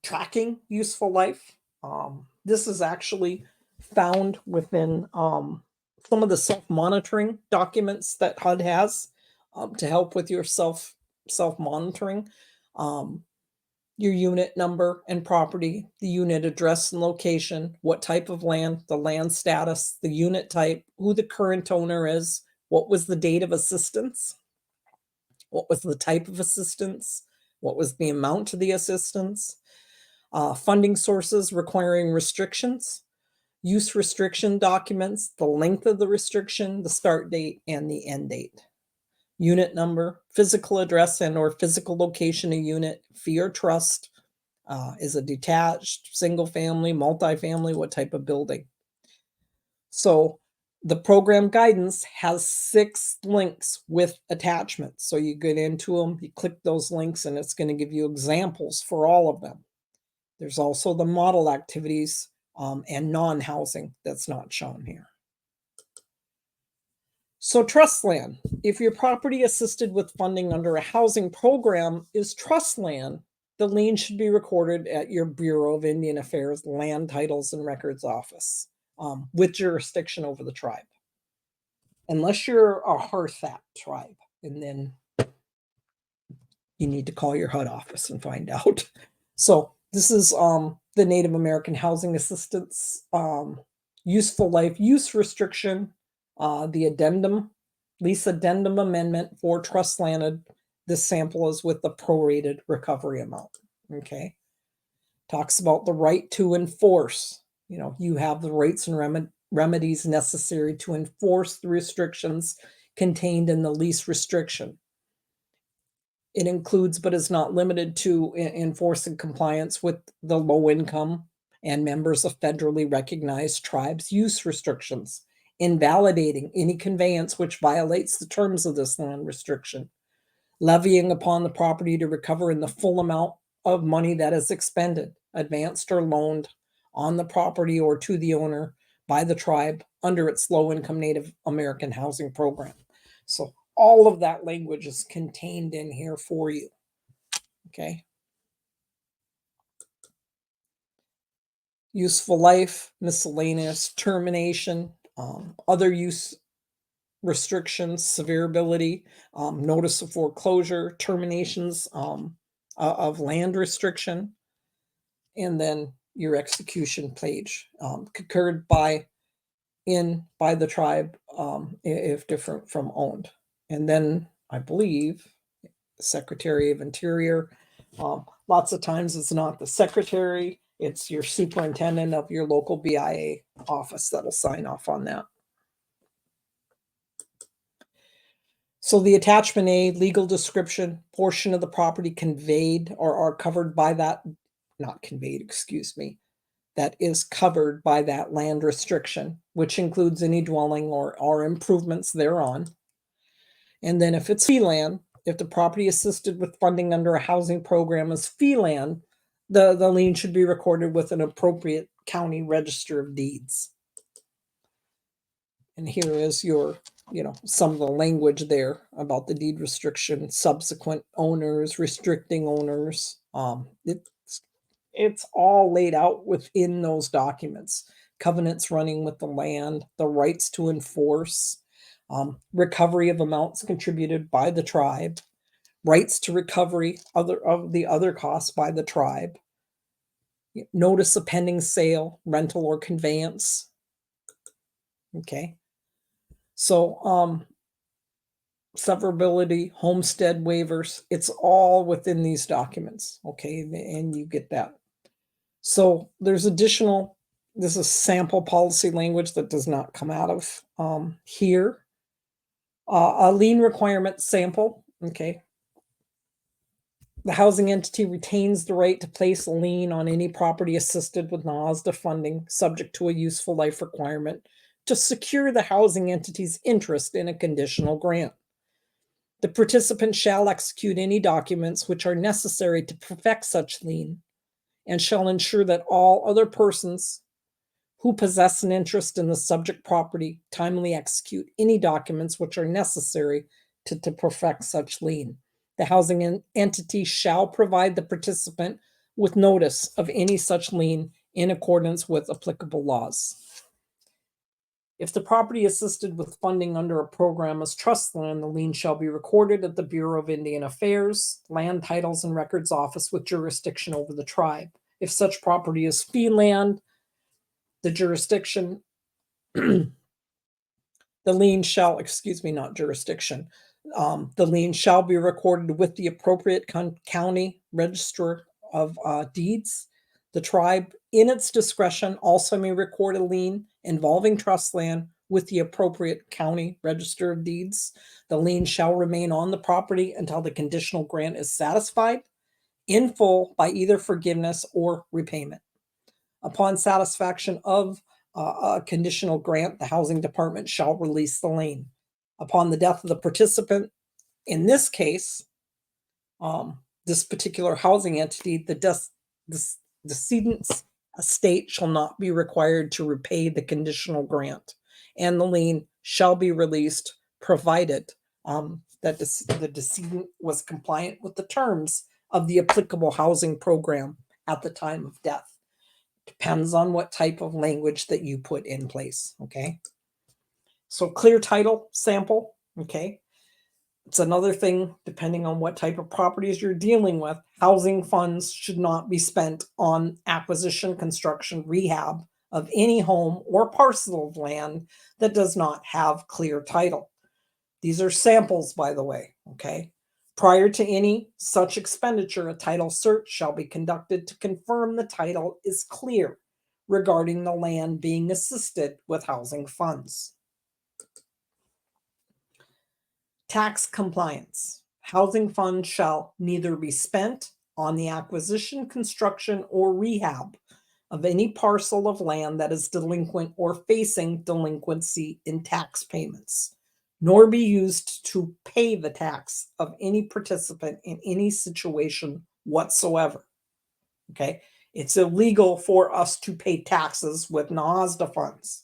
tracking useful life. This is actually found within some of the self-monitoring documents that HUD has to help with your self-monitoring. Your unit number and property, the unit address and location, what type of land, the land status, the unit type, who the current owner is, what was the date of assistance, what was the type of assistance, what was the amount to the assistance, funding sources requiring restrictions, use restriction documents, the length of the restriction, the start date, and the end date. Unit number, physical address and or physical location of unit, fee or trust, is a detached, single family, multifamily, what type of building. So the program guidance has 6 links with attachments. So you get into them, you click those links, and it's going to give you examples for all of them. There's also the model activities and non-housing that's not shown here. So trust land. If your property assisted with funding under a housing program is trust land, the lien should be recorded at your Bureau of Indian Affairs Land Titles and Records Office with jurisdiction over the tribe. Unless you're a HARTHAP tribe, and then you need to call your HUD office and find out. So this is the Native American Housing Assistance Useful Life Use Restriction, the addendum, lease addendum amendment for trust landed. This sample is with the prorated recovery amount. Okay. Talks about the right to enforce. You know, you have the rights and remedies necessary to enforce the restrictions contained in the lease restriction. It includes, but is not limited to, enforcing compliance with the low income and members of federally recognized tribes use restrictions, invalidating any conveyance which violates the terms of this land restriction, levying upon the property to recover in the full amount of money that is expended, advanced or loaned on the property or to the owner by the tribe under its low-income Native American housing program. So all of that language is contained in here for you. Okay. Useful life, miscellaneous, termination, other use restrictions, severability, notice of foreclosure, terminations of land restriction, and then your execution page, concurred by the tribe if different from owned. And then I believe Secretary of Interior. Lots of times it's not the secretary, it's your superintendent of your local BIA office that'll sign off on that. So the attachment A, legal description, portion of the property conveyed or are covered by that, not conveyed, excuse me, that is covered by that land restriction, which includes any dwelling or improvements thereon. And then if it's fee land, if the property assisted with funding under a housing program is fee land, the lien should be recorded with an appropriate county register of deeds. And here is your, some of the language there about the deed restriction, subsequent owners, restricting owners. It's all laid out within those documents. Covenants running with the land, the rights to enforce, recovery of amounts contributed by the tribe, rights to recovery of the other costs by the tribe, notice of pending sale, rental, or conveyance. Okay. So, severability, homestead waivers, it's all within these documents. Okay. And you get that. So there's additional, this is sample policy language that does not come out of here. A lien requirement sample. Okay. The housing entity retains the right to place a lien on any property assisted with NAHASDA funding, subject to a useful life requirement, to secure the housing entity's interest in a conditional grant. The participant shall execute any documents which are necessary to perfect such lien, and shall ensure that all other persons who possess an interest in the subject property timely execute any documents which are necessary to perfect such lien. The housing entity shall provide the participant with notice of any such lien in accordance with applicable laws. If the property assisted with funding under a program is trust land, the lien shall be recorded at the Bureau of Indian Affairs, Land Titles and Records Office with jurisdiction over the tribe. If such property is fee land, the jurisdiction, the lien shall, not jurisdiction, the lien shall be recorded with the appropriate county register of deeds. The tribe, in its discretion, also may record a lien involving trust land with the appropriate county register of deeds. The lien shall remain on the property until the conditional grant is satisfied in full by either forgiveness or repayment. Upon satisfaction of a conditional grant, the housing department shall release the lien. Upon the death of the participant, in this case, this particular housing entity, the decedent's estate shall not be required to repay the conditional grant, and the lien shall be released provided that the decedent was compliant with the terms of the applicable housing program at the time of death. Depends on what type of language that you put in place. Okay. So clear title sample. Okay. It's another thing, depending on what type of properties you're dealing with, housing funds should not be spent on acquisition, construction, rehab of any home or parcel of land that does not have clear title. These are samples, by the way. Okay. Prior to any such expenditure, a title search shall be conducted to confirm the title is clear regarding the land being assisted with housing funds. Tax compliance. Housing funds shall neither be spent on the acquisition, construction, or rehab of any parcel of land that is delinquent or facing delinquency in tax payments, nor be used to pay the tax of any participant in any situation whatsoever. Okay? It's illegal for us to pay taxes with NAHASDA funds.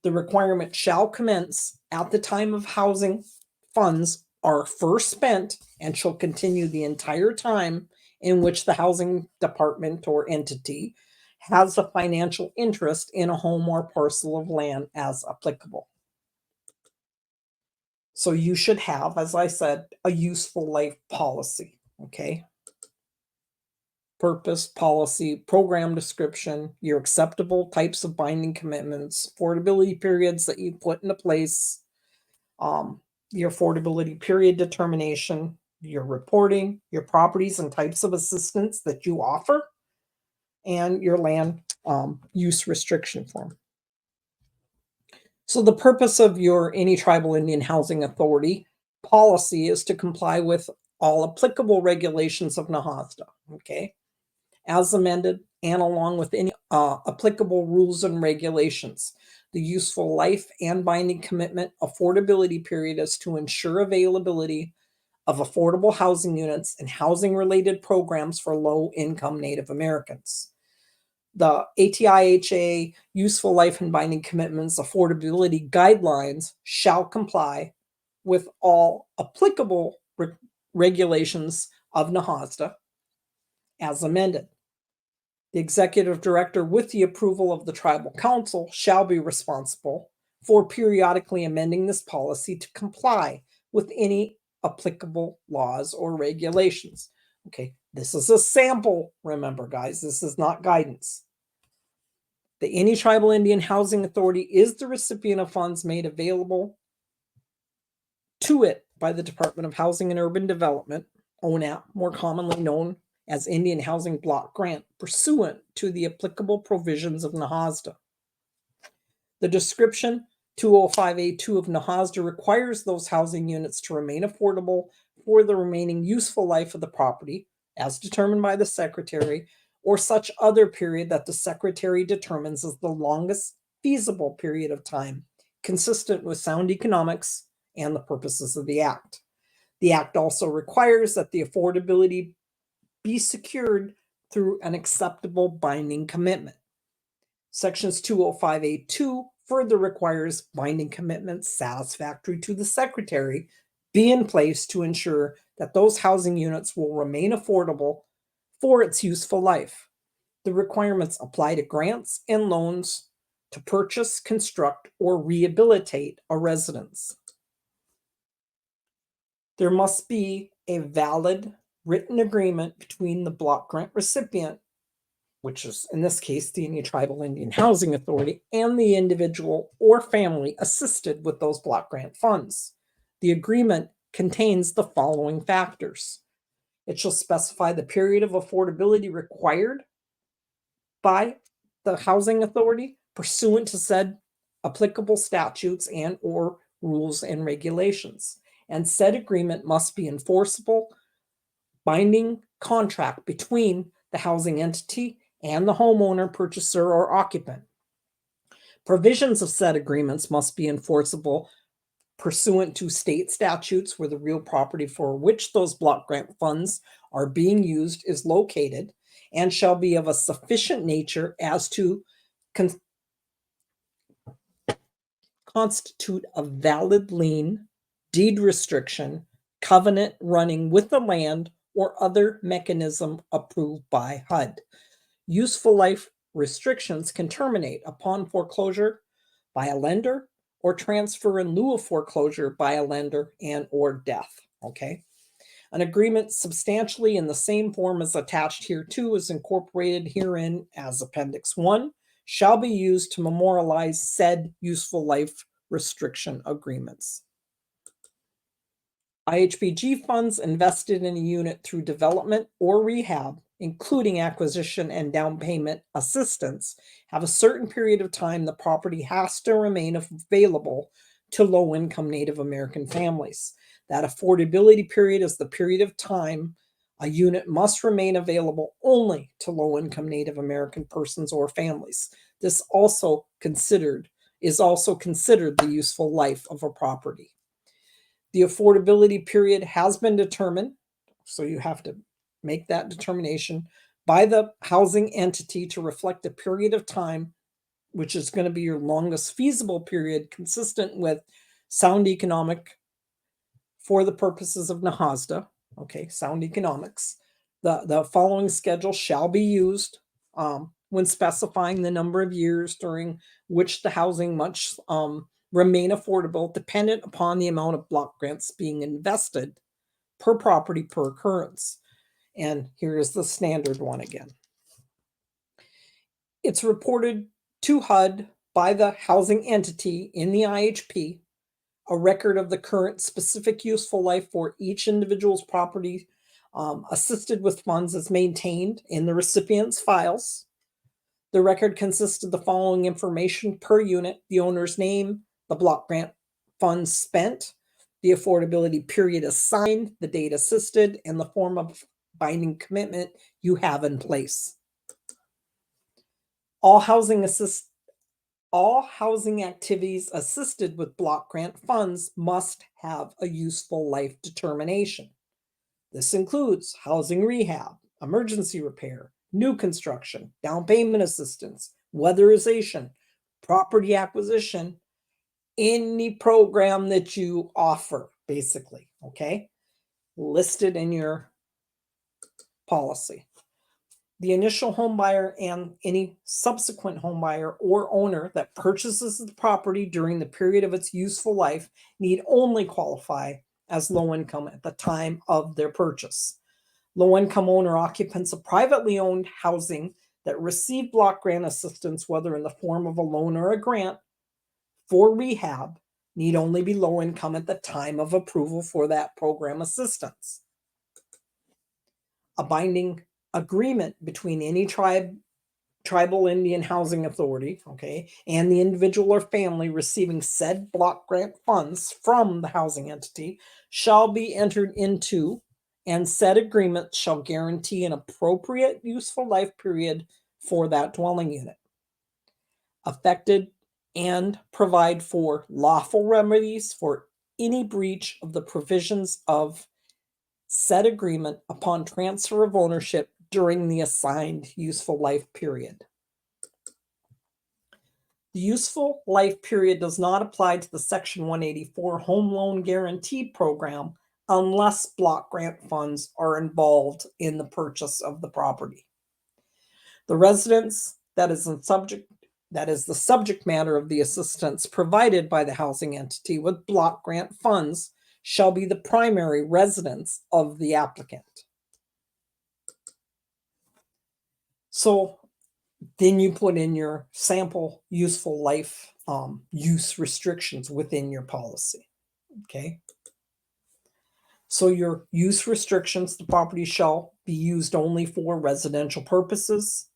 The requirement shall commence at the time of housing funds are first spent and shall continue the entire time in which the housing department or entity has a financial interest in a home or parcel of land as applicable. So you should have, as I said, a useful life policy. Okay. Purpose, policy, program description, your acceptable types of binding commitments, affordability periods that you put into place, your affordability period determination, your reporting, your properties and types of assistance that you offer, and your land use restriction form. So the purpose of your any tribal Indian housing authority policy is to comply with all applicable regulations of NAHASDA. Okay. As amended, and along with any applicable rules and regulations. The useful life and binding commitment affordability period is to ensure availability of affordable housing units and housing-related programs for low-income Native Americans. The ATIHA useful life and binding commitments affordability guidelines shall comply with all applicable regulations of NAHASDA as amended. The executive director, with the approval of the tribal council, shall be responsible for periodically amending this policy to comply with any applicable laws or regulations. Okay, this is a sample, remember, guys, this is not guidance. The Any Tribal Indian Housing Authority is the recipient of funds made available to it by the Department of Housing and Urban Development, ONAP, more commonly known as Indian Housing Block Grant, pursuant to the applicable provisions of NAHASDA. The description 205A2 of NAHASDA requires those housing units to remain affordable for the remaining useful life of the property, as determined by the Secretary, or such other period that the Secretary determines as the longest feasible period of time, consistent with sound economics and the purposes of the Act. The Act also requires that the affordability be secured through an acceptable binding commitment. Sections 205A2 further requires binding commitments satisfactory to the Secretary be in place to ensure that those housing units will remain affordable for its useful life. The requirements apply to grants and loans to purchase, construct, or rehabilitate a residence. There must be a valid written agreement between the block grant recipient, which is in this case the Any Tribal Indian Housing Authority, and the individual or family assisted with those block grant funds. The agreement contains the following factors. It shall specify the period of affordability required by the housing authority pursuant to said applicable statutes and or rules and regulations. And said agreement must be enforceable, binding contract between the housing entity and the homeowner, purchaser, or occupant. Provisions of said agreements must be enforceable pursuant to state statutes where the real property for which those block grant funds are being used is located, and shall be of a sufficient nature as to constitute a valid lien, deed restriction, covenant running with the land, or other mechanism approved by HUD. Useful life restrictions can terminate upon foreclosure by a lender or transfer in lieu of foreclosure by a lender and or death. Okay. An agreement substantially in the same form as attached hereto is incorporated herein as Appendix 1 shall be used to memorialize said useful life restriction agreements. IHBG funds invested in a unit through development or rehab, including acquisition and down payment assistance, have a certain period of time the property has to remain available to low-income Native American families. That affordability period is the period of time a unit must remain available only to low-income Native American persons or families. This is also considered the useful life of a property. The affordability period has been determined, so you have to make that determination by the housing entity to reflect a period of time, which is going to be your longest feasible period, consistent with sound economic for the purposes of NAHASDA. Okay, sound economics. The following schedule shall be used when specifying the number of years during which the housing must remain affordable, dependent upon the amount of block grants being invested per property per occurrence. And here is the standard one again. It's reported to HUD by the housing entity in the IHP. A record of the current specific useful life for each individual's property assisted with funds is maintained in the recipient's files. The record consists of the following information per unit: the owner's name, the block grant funds spent, the affordability period assigned, the date assisted, and the form of binding commitment you have in place. All housing activities assisted with block grant funds must have a useful life determination. This includes housing rehab, emergency repair, new construction, down payment assistance, weatherization, property acquisition, any program that you offer, basically, okay? Listed in your policy. The initial home buyer and any subsequent home buyer or owner that purchases the property during the period of its useful life need only qualify as low income at the time of their purchase. Low income owner occupants of privately owned housing that receive block grant assistance, whether in the form of a loan or a grant for rehab, need only be low income at the time of approval for that program assistance. A binding agreement between any tribal Indian housing authority, okay, and the individual or family receiving said block grant funds from the housing entity shall be entered into, and said agreement shall guarantee an appropriate useful life period for that dwelling unit. Affected and provide for lawful remedies for any breach of the provisions of said agreement upon transfer of ownership during the assigned useful life period. The useful life period does not apply to the Section 184 Home Loan Guarantee Program unless block grant funds are involved in the purchase of the property. The residence that is the subject matter of the assistance provided by the housing entity with block grant funds shall be the primary residence of the applicant. So then you put in your sample useful life use restrictions within your policy. Okay. So your use restrictions, the property shall be used only for residential purposes,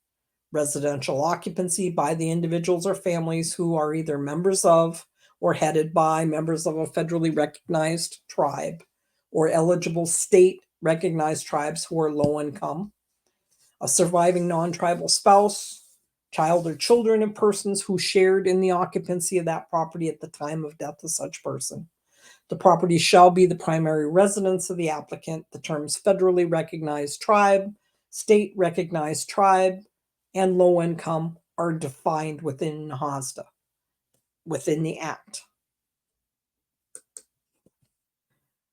residential occupancy by the individuals or families who are either members of or headed by members of a federally recognized tribe or eligible state recognized tribes who are low income, a surviving non-tribal spouse, child or children of persons who shared in the occupancy of that property at the time of death of such person. The property shall be the primary residence of the applicant. The terms federally recognized tribe, state recognized tribe, and low income are defined within NAHASDA, within the Act.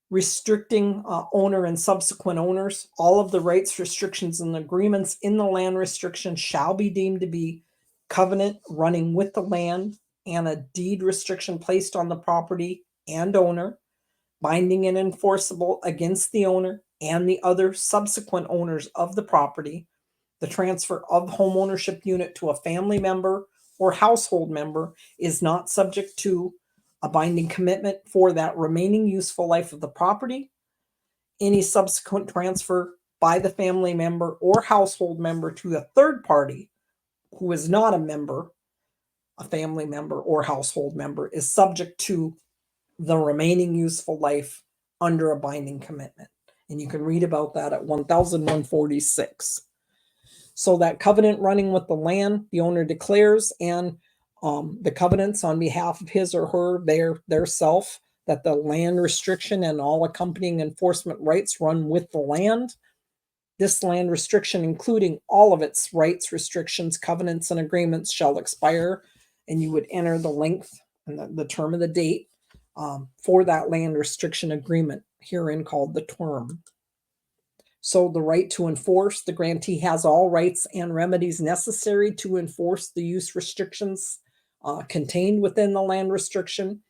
Restricting owner and subsequent owners. All of the rights, restrictions, and agreements in the land restriction shall be deemed to be covenant running with the land and a deed restriction placed on the property and owner, binding and enforceable against the owner and the other subsequent owners of the property. The transfer of home ownership unit to a family member or household member is not subject to a binding commitment for that remaining useful life of the property. Any subsequent transfer by the family member or household member to a third party who is not a member, a family member or household member, is subject to the remaining useful life under a binding commitment. And you can read about that at 1146. So that covenant running with the land, the owner declares, and the covenants on behalf of his or her, their self, that the land restriction and all accompanying enforcement rights run with the land. This land restriction, including all of its rights, restrictions, covenants, and agreements, shall expire, and you would enter the length and the term of the date for that land restriction agreement, herein called the term. So the right to enforce, the grantee has all rights and remedies necessary to enforce the use restrictions contained within the land restriction.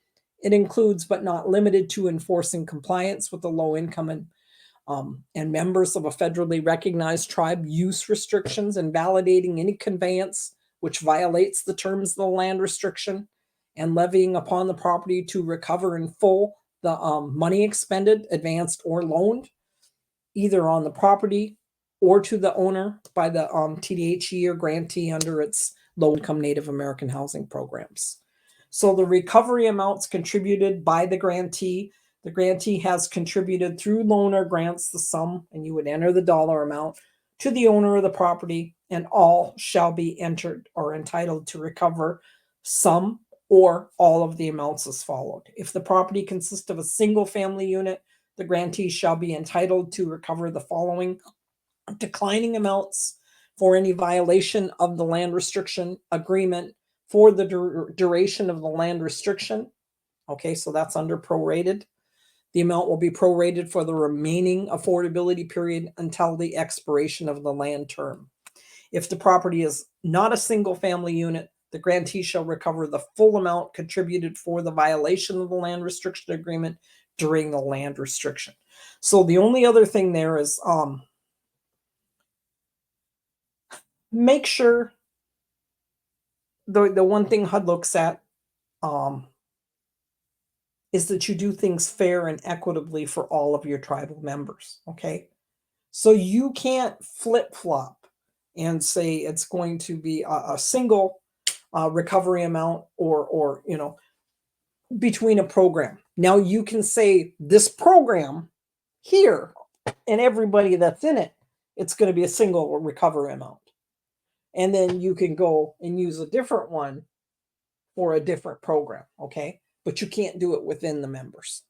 It includes, but not limited to, enforcing compliance with the low income and members of a federally recognized tribe use restrictions, and validating any conveyance which violates the terms of the land restriction, and levying upon the property to recover in full the money expended, advanced, or loaned, either on the property or to the owner by the TDHE or grantee under its low-income Native American housing programs. So the recovery amounts contributed by the grantee has contributed through loan or grants the sum, and you would enter the dollar amount, to the owner of the property, and all shall be entered or entitled to recover some or all of the amounts as followed. If the property consists of a single family unit, the grantee shall be entitled to recover the following declining amounts for any violation of the land restriction agreement for the duration of the land restriction. Okay, so that's under prorated. The amount will be prorated for the remaining affordability period until the expiration of the land term. If the property is not a single family unit, the grantee shall recover the full amount contributed for the violation of the land restriction agreement during the land restriction. So the only other thing there is make sure the one thing HUD looks at is that you do things fair and equitably for all of your tribal members, okay? So you can't flip-flop and say it's going to be a single recovery amount or between a program. Now you can say this program here and everybody that's in it, it's going to be a single recovery amount. And then you can go and use a different one for a different program, okay? But you can't do it within the members.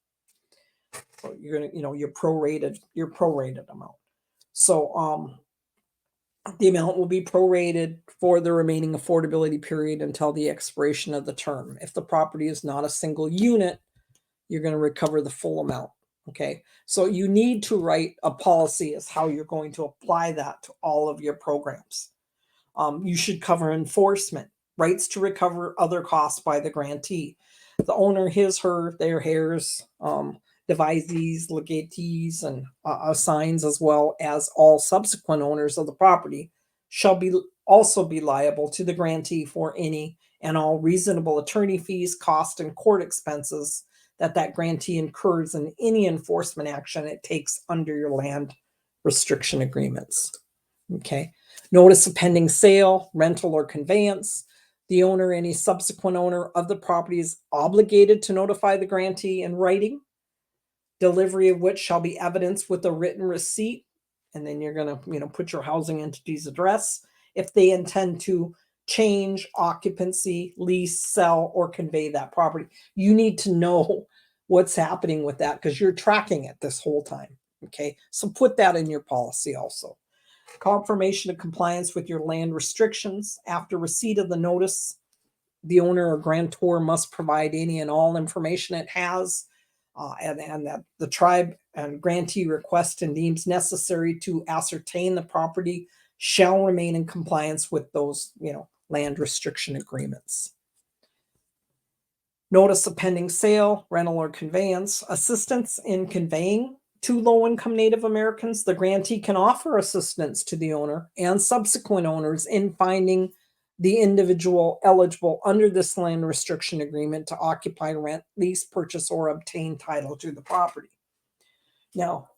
So you're going to, your prorated amount. So the amount will be prorated for the remaining affordability period until the expiration of the term. If the property is not a single unit, you're going to recover the full amount. Okay. So you need to write a policy as how you're going to apply that to all of your programs. You should cover enforcement, rights to recover other costs by the grantee. The owner, his, her, their, hers, devisees, legatees, and assigns, as well as all subsequent owners of the property, shall also be liable to the grantee for any and all reasonable attorney fees, cost, and court expenses that grantee incurs in any enforcement action it takes under your land restriction agreements. Okay. Notice of pending sale, rental, or conveyance. The owner, any subsequent owner of the property, is obligated to notify the grantee in writing, delivery of which shall be evidenced with a written receipt. And then you're going to, put your housing entity's address if they intend to change occupancy, lease, sell, or convey that property. You need to know what's happening with that because you're tracking it this whole time. Okay. So put that in your policy also. Confirmation of compliance with your land restrictions. After receipt of the notice, the owner or grantor must provide any and all information it has and that the tribe and grantee requests and deems necessary to ascertain the property shall remain in compliance with those, land restriction agreements. Notice of pending sale, rental, or conveyance. Assistance in conveying to low-income Native Americans. The grantee can offer assistance to the owner and subsequent owners in finding the individual eligible under this land restriction agreement to occupy, rent, lease, purchase, or obtain title to the property. Now,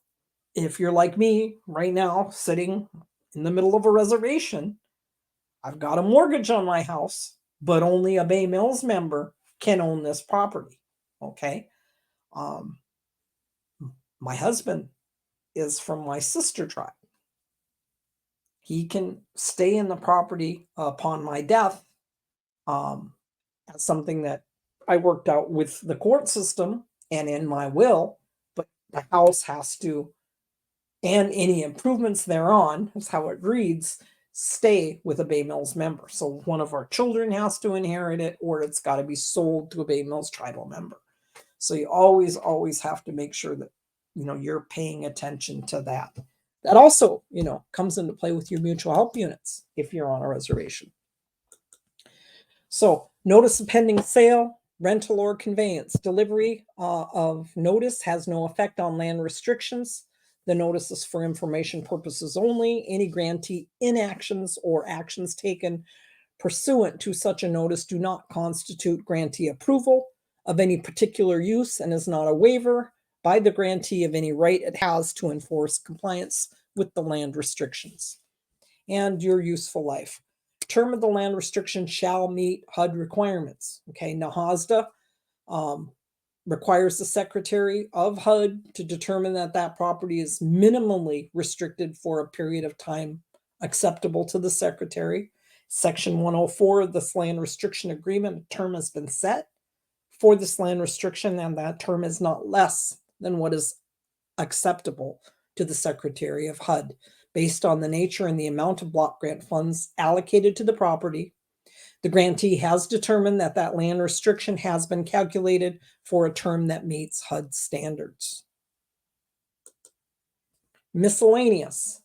if you're like me right now, sitting in the middle of a reservation, I've got a mortgage on my house, but only a Bay Mills member can own this property. Okay. My husband is from my sister tribe. He can stay in the property upon my death. That's something that I worked out with the court system and in my will, but the house has to, and any improvements thereon, is how it reads, stay with a Bay Mills member. So one of our children has to inherit it, or it's got to be sold to a Bay Mills tribal member. So you always have to make sure that, you're paying attention to that. That also, comes into play with your mutual help units if you're on a reservation. So notice of pending sale, rental, or conveyance. Delivery of notice has no effect on land restrictions. The notice is for information purposes only. Any grantee inactions or actions taken pursuant to such a notice do not constitute grantee approval of any particular use and is not a waiver by the grantee of any right it has to enforce compliance with the land restrictions. And your useful life. Term of the land restriction shall meet HUD requirements. Okay, NAHASDA requires the Secretary of HUD to determine that property is minimally restricted for a period of time acceptable to the Secretary. Section 104 of this land restriction agreement, a term has been set for this land restriction, and that term is not less than what is acceptable to the Secretary of HUD based on the nature and the amount of block grant funds allocated to the property. The grantee has determined that land restriction has been calculated for a term that meets HUD standards. Miscellaneous.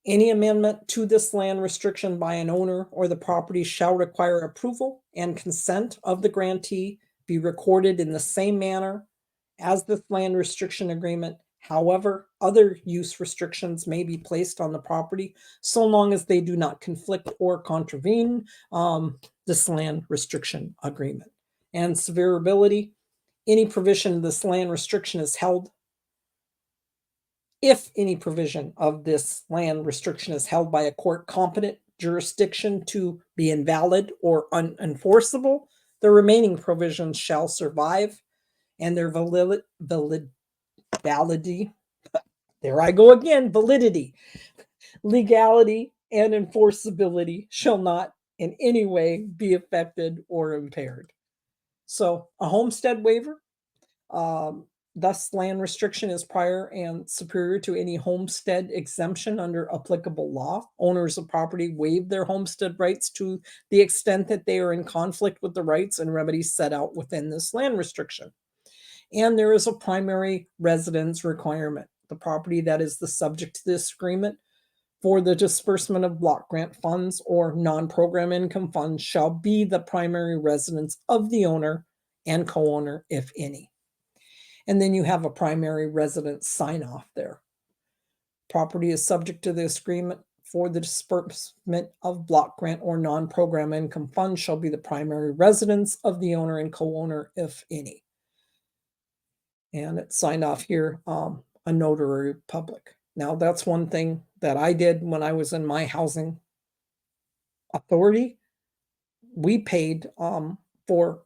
Any amendment to this land restriction by an owner or the property shall require approval and consent of the grantee, be recorded in the same manner as this land restriction agreement. However, other use restrictions may be placed on the property so long as they do not conflict or contravene this land restriction agreement. And severability, any provision of this land restriction is held. If any provision of this land restriction is held by a court competent jurisdiction to be invalid or unenforceable, the remaining provisions shall survive, and their validity, there I go again, validity, legality, and enforceability shall not in any way be affected or impaired. So a homestead waiver, thus land restriction is prior and superior to any homestead exemption under applicable law. Owners of property waive their homestead rights to the extent that they are in conflict with the rights and remedies set out within this land restriction. And there is a primary residence requirement. The property that is the subject to this agreement for the disbursement of block grant funds or non-program income funds shall be the primary residence of the owner and co-owner, if any. And then you have a primary residence sign-off there. Property is subject to this agreement for the disbursement of block grant or non-program income funds shall be the primary residence of the owner and co-owner, if any. And it's signed off here, a notary public. Now, that's one thing that I did when I was in my housing authority. We paid for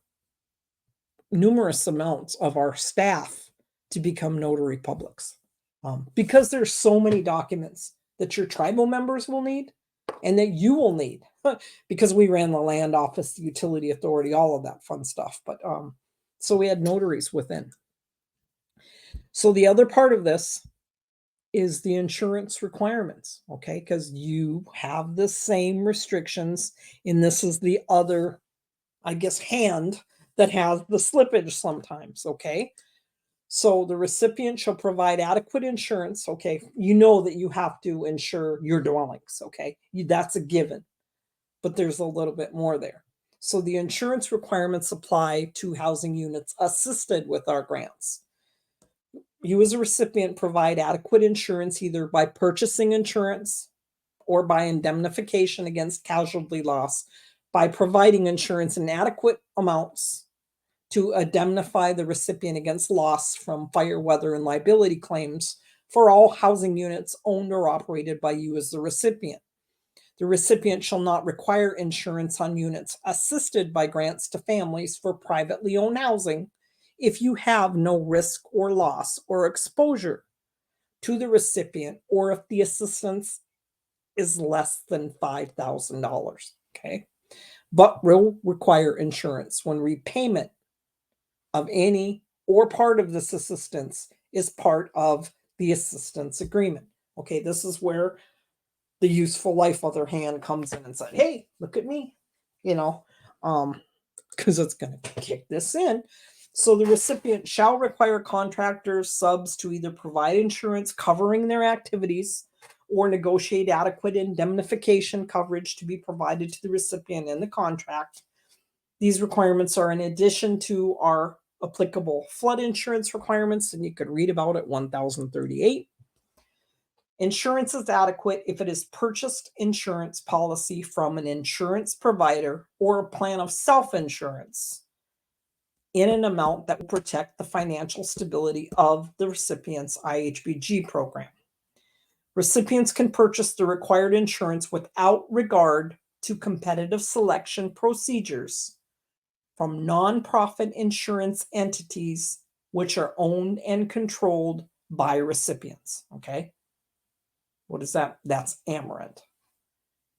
numerous amounts of our staff to become notary publics because there's so many documents that your tribal members will need and that you will need because we ran the land office, the utility authority, all of that fun stuff. But so we had notaries within. So the other part of this is the insurance requirements, okay? Because you have the same restrictions, and this is the other, I guess, hand that has the slippage sometimes, okay? So the recipient shall provide adequate insurance, okay? You know that you have to insure your dwellings, okay? That's a given, but there's a little bit more there. So the insurance requirements apply to housing units assisted with our grants. You as a recipient provide adequate insurance either by purchasing insurance or by indemnification against casualty loss by providing insurance in adequate amounts to indemnify the recipient against loss from fire, weather, and liability claims for all housing units owned or operated by you as the recipient. The recipient shall not require insurance on units assisted by grants to families for privately owned housing if you have no risk or loss or exposure to the recipient or if the assistance is less than $5,000, okay? But will require insurance when repayment of any or part of this assistance is part of the assistance agreement. Okay, this is where the useful life other hand comes in and said, hey, look at me, you know, because it's going to kick this in. So the recipient shall require contractors, subs to either provide insurance covering their activities or negotiate adequate indemnification coverage to be provided to the recipient in the contract. These requirements are in addition to our applicable flood insurance requirements, and you could read about it 1038. Insurance is adequate if it is purchased insurance policy from an insurance provider or a plan of self-insurance in an amount that will protect the financial stability of the recipient's IHBG program. Recipients can purchase the required insurance without regard to competitive selection procedures from nonprofit insurance entities which are owned and controlled by recipients, okay? What is that? That's Amarant.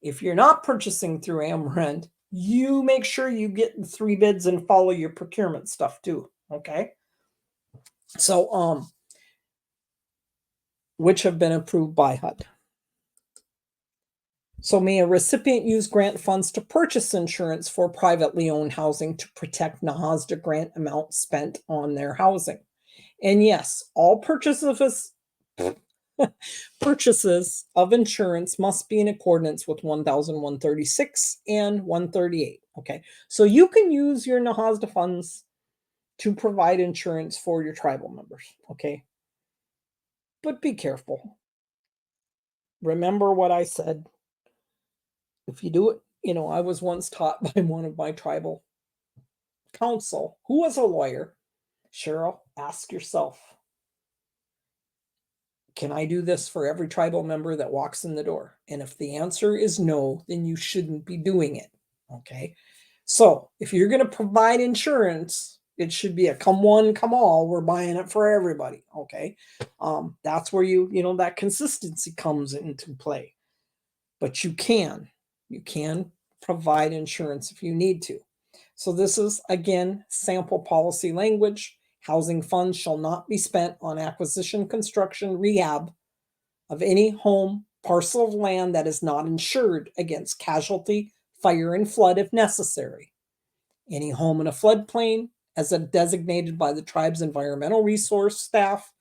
If you're not purchasing through Amarant, you make sure you get the 3 bids and follow your procurement stuff too, okay? So, which have been approved by HUD. So may a recipient use grant funds to purchase insurance for privately owned housing to protect NAHASDA grant amount spent on their housing? And yes, all purchases of insurance must be in accordance with 1136 and 138. Okay, so you can use your NAHASDA funds to provide insurance for your tribal members, okay? But be careful. Remember what I said. If you do it, I was once taught by one of my tribal counsel who was a lawyer. Cheryl, ask yourself, can I do this for every tribal member that walks in the door? And if the answer is no, then you shouldn't be doing it. Okay. So if you're going to provide insurance, it should be a come one, come all. We're buying it for everybody. Okay. That's where that consistency comes into play. But you can provide insurance if you need to. So this is, again, sample policy language. Housing funds shall not be spent on acquisition, construction, rehab of any home, parcel of land that is not insured against casualty, fire, and flood if necessary. Any home in a floodplain, as designated by the tribe's environmental resource staff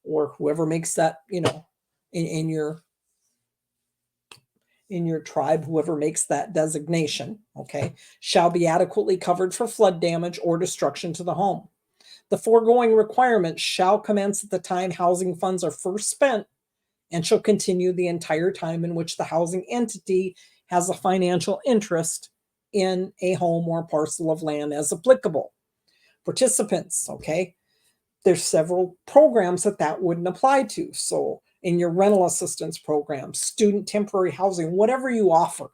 or whoever makes that, in your tribe, whoever makes that designation, okay, shall be adequately covered for flood damage or destruction to the home. The foregoing requirements shall commence at the time housing funds are first spent and shall continue the entire time in which the housing entity has a financial interest in a home or parcel of land as applicable. Participants, okay, there's several programs that wouldn't apply to. So in your rental assistance program, student temporary housing, whatever you offer,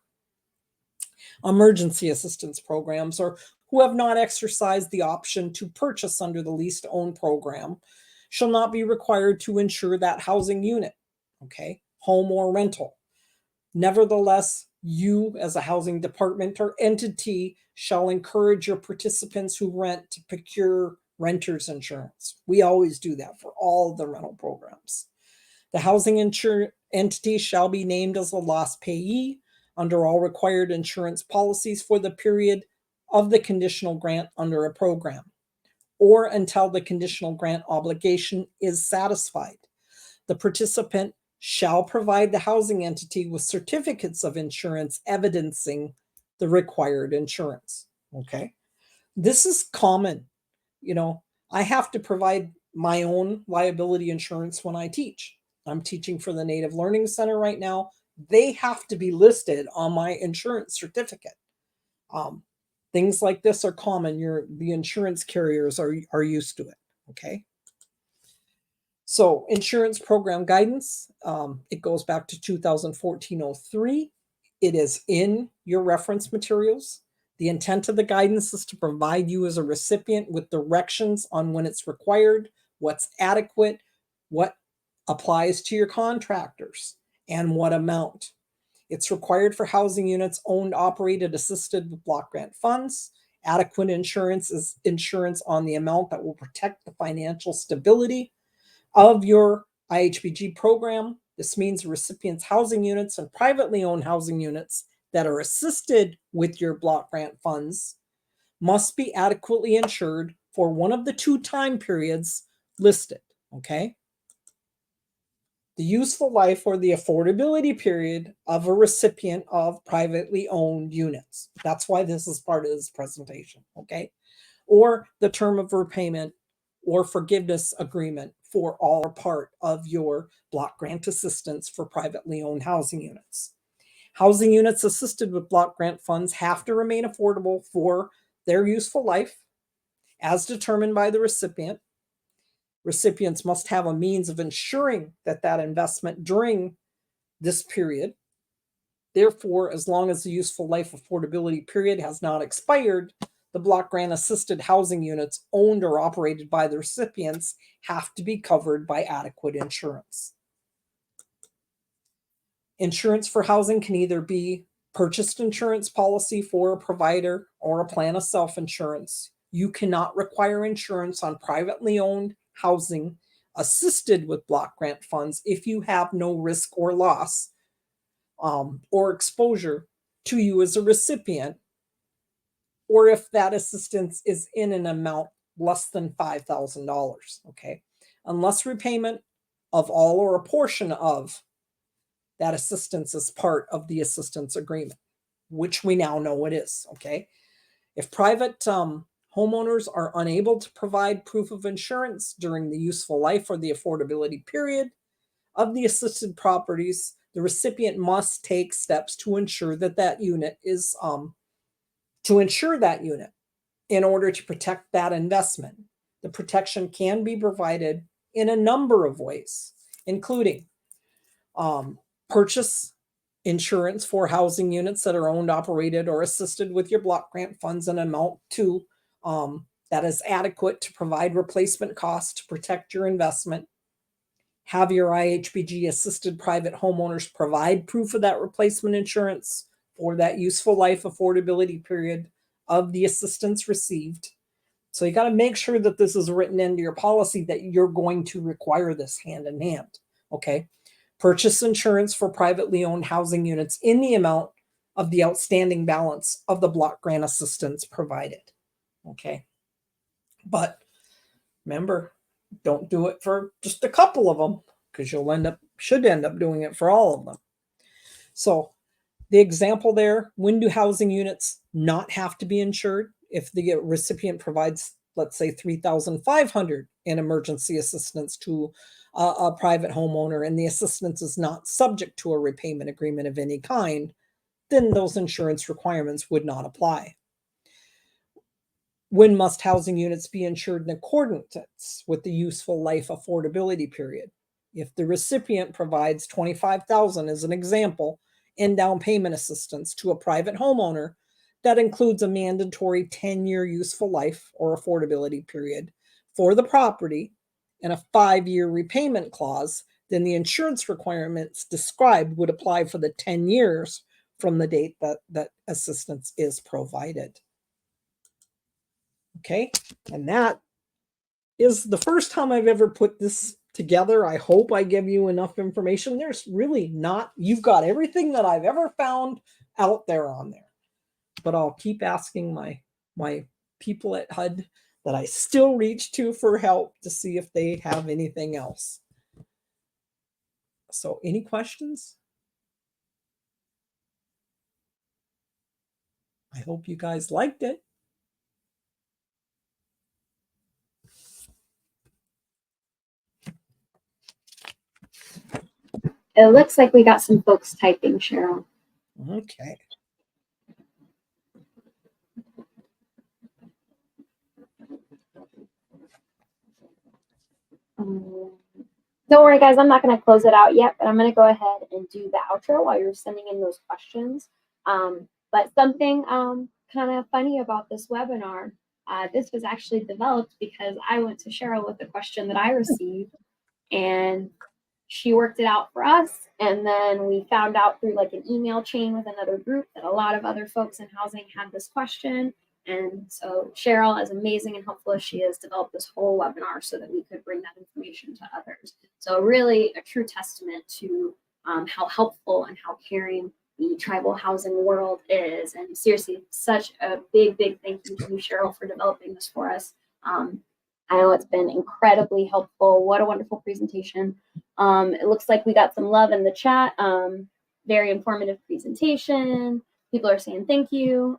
emergency assistance programs, or who have not exercised the option to purchase under the lease to own program, shall not be required to insure that housing unit, okay, home or rental. Nevertheless, you as a housing department or entity shall encourage your participants who rent to procure renter's insurance. We always do that for all the rental programs. The housing entity shall be named as a loss payee under all required insurance policies for the period of the conditional grant under a program, or until the conditional grant obligation is satisfied. The participant shall provide the housing entity with certificates of insurance evidencing the required insurance. Okay. This is common. I have to provide my own liability insurance when I teach. I'm teaching for the Native Learning Center right now. They have to be listed on my insurance certificate. Things like this are common. The insurance carriers are used to it. Okay. So insurance program guidance, it goes back to 2014-03. It is in your reference materials. The intent of the guidance is to provide you as a recipient with directions on when it's required, what's adequate, what applies to your contractors, and what amount. It's required for housing units owned, operated, assisted with block grant funds. Adequate insurance is insurance on the amount that will protect the financial stability of your IHBG program. This means recipients' housing units and privately owned housing units that are assisted with your block grant funds must be adequately insured for one of the two time periods listed, okay? The useful life or the affordability period of a recipient of privately owned units. That's why this is part of this presentation, okay? Or the term of repayment or forgiveness agreement for all or part of your block grant assistance for privately owned housing units. Housing units assisted with block grant funds have to remain affordable for their useful life as determined by the recipient. Recipients must have a means of ensuring that investment during this period. Therefore, as long as the useful life affordability period has not expired, the block grant assisted housing units owned or operated by the recipients have to be covered by adequate insurance. Insurance for housing can either be purchased insurance policy for a provider or a plan of self-insurance. You cannot require insurance on privately owned housing assisted with block grant funds if you have no risk or loss or exposure to you as a recipient, or if that assistance is in an amount less than $5,000, okay? Unless repayment of all or a portion of that assistance is part of the assistance agreement, which we now know it is, okay? If private homeowners are unable to provide proof of insurance during the useful life or the affordability period of the assisted properties, the recipient must take steps to ensure that that unit is in order to protect that investment. The protection can be provided in a number of ways, including purchase insurance for housing units that are owned, operated, or assisted with your block grant funds an amount to that is adequate to provide replacement costs to protect your investment. Have your IHBG assisted private homeowners provide proof of that replacement insurance for that useful life affordability period of the assistance received. So you got to make sure that this is written into your policy that you're going to require this hand in hand. Okay. Purchase insurance for privately owned housing units in the amount of the outstanding balance of the block grant assistance provided. Okay. But remember, don't do it for just a couple of them, because you'll should end up doing it for all of them. So the example there, when do housing units not have to be insured? If the recipient provides, let's say, $3,500 in emergency assistance to a private homeowner and the assistance is not subject to a repayment agreement of any kind, then those insurance requirements would not apply. When must housing units be insured in accordance with the useful life affordability period? If the recipient provides $25,000 as an example in down payment assistance to a private homeowner, that includes a mandatory 10-year useful life or affordability period for the property and a 5-year repayment clause, then the insurance requirements described would apply for the 10 years from the date that assistance is provided. Okay, and that is the first time I've ever put this together. I hope I give you enough information. There's really not, you've got everything that I've ever found out there on there. But I'll keep asking my people at HUD that I still reach to for help to see if they have anything else. So any questions? I hope you guys liked it. It looks like we got some folks typing, Cheryl. Okay. Don't worry, guys. I'm not going to close it out yet, but I'm going to go ahead and do the outro while you're sending in those questions. But something kind of funny about this webinar, this was actually developed because I went to Cheryl with a question that I received, and she worked it out for us. And then we found out through like an email chain with another group that a lot of other folks in housing had this question. And so Cheryl, as amazing and helpful as she is, developed this whole webinar so that we could bring that information to others. So really a true testament to how helpful and how caring the tribal housing world is. And seriously, such a big, big thank you to you, Cheryl, for developing this for us. I know it's been incredibly helpful. What a wonderful presentation. It looks like we got some love in the chat. Very informative presentation. People are saying thank you.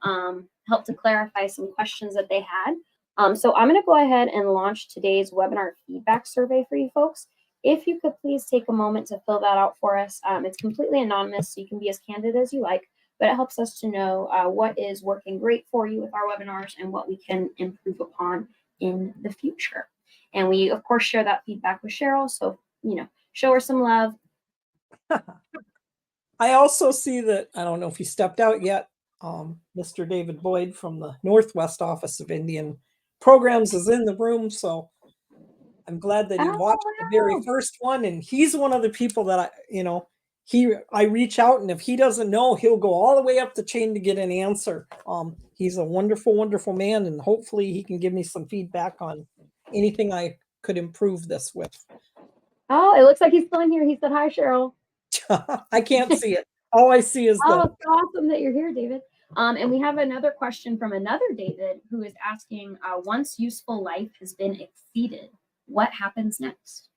Helped to clarify some questions that they had. So I'm going to go ahead and launch today's webinar feedback survey for you folks. If you could please take a moment to fill that out for us. It's completely anonymous, so you can be as candid as you like, but it helps us to know what is working great for you with our webinars and what we can improve upon in the future. And we, of course, share that feedback with Cheryl. So, show her some love. I also see that, I don't know if he stepped out yet, Mr. David Boyd from the Northwest Office of Indian Programs is in the room. So I'm glad that he watched the very first one. And he's one of the people that I reach out, and if he doesn't know, he'll go all the way up the chain to get an answer. He's a wonderful, wonderful man, and hopefully he can give me some feedback on anything I could improve this with. Oh, it looks like he's still in here. He said, hi, Cheryl. I can't see it. All I see is it's awesome that you're here, David. And we have another question from another David who is asking, once useful life has been exceeded, what happens next?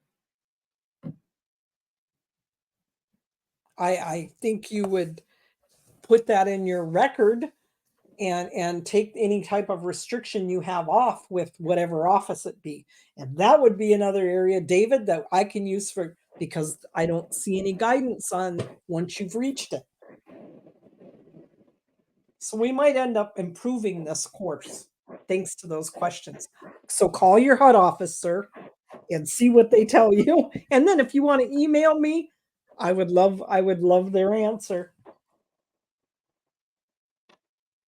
I think you would put that in your record and take any type of restriction you have off with whatever office it be. And that would be another area, David, that I can use for, because I don't see any guidance on once you've reached it. So we might end up improving this course thanks to those questions. So call your HUD office, sir, and see what they tell you. And then if you want to email me, I would love their answer.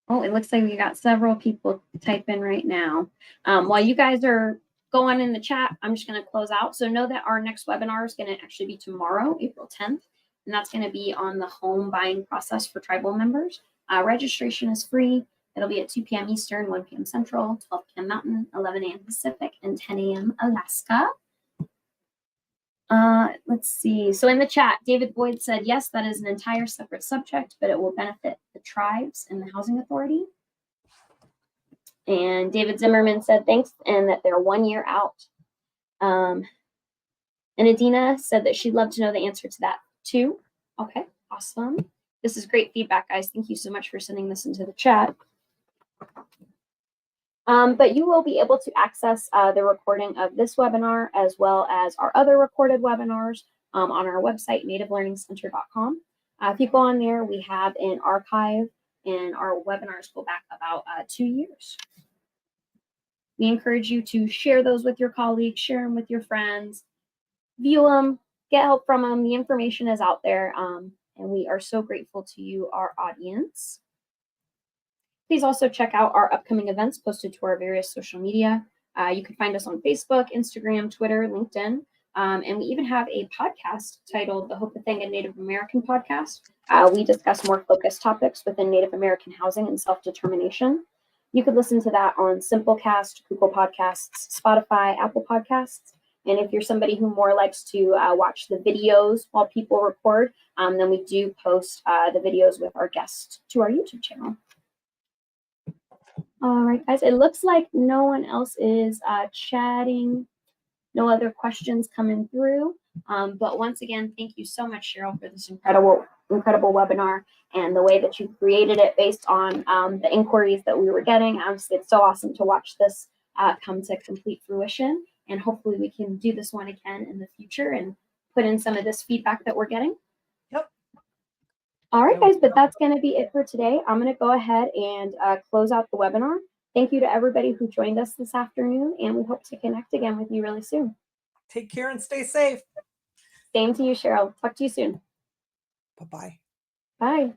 Oh, it looks like we got several people type in right now. While you guys are going in the chat, I'm just going to close out. So know that our next webinar is going to actually be tomorrow, April 10th, and that's going to be on the home buying process for tribal members. Registration is free. It'll be at 2 p.m. Eastern, 1 p.m. Central, 12 p.m. Mountain, 11 a.m. Pacific, and 10 a.m. Alaska. Let's see. So in the chat, David Boyd said, yes, that is an entire separate subject, but it will benefit the tribes and the housing authority. And David Zimmerman said, thanks, and that they're 1 year out. And Adina said that she'd love to know the answer to that too. Okay, awesome. This is great feedback, guys. Thank you so much for sending this into the chat. But you will be able to access the recording of this webinar as well as our other recorded webinars on our website, nativelearningcenter.com. If you go on there, we have an archive, and our webinars go back about 2 years. We encourage you to share those with your colleagues, share them with your friends, view them, get help from them. The information is out there, and we are so grateful to you, our audience. Please also check out our upcoming events posted to our various social media. You can find us on Facebook, Instagram, Twitter, LinkedIn, and we even have a podcast titled the Hopathanga Native American Podcast. We discuss more focused topics within Native American housing and self-determination. You could listen to that on Simplecast, Google Podcasts, Spotify, Apple Podcasts. And if you're somebody who more likes to watch the videos while people record, then we do post the videos with our guests to our YouTube channel. All right, guys, it looks like no one else is chatting. No other questions coming through. But once again, thank you so much, Cheryl, for this incredible webinar and the way that you created it based on the inquiries that we were getting. Obviously, it's so awesome to watch this come to complete fruition. And hopefully we can do this one again in the future and put in some of this feedback that we're getting. Yep. All right, guys, but that's going to be it for today. I'm going to go ahead and close out the webinar. Thank you to everybody who joined us this afternoon, and we hope to connect again with you really soon. Take care and stay safe. Same to you, Cheryl. Talk to you soon. Bye-bye. Bye.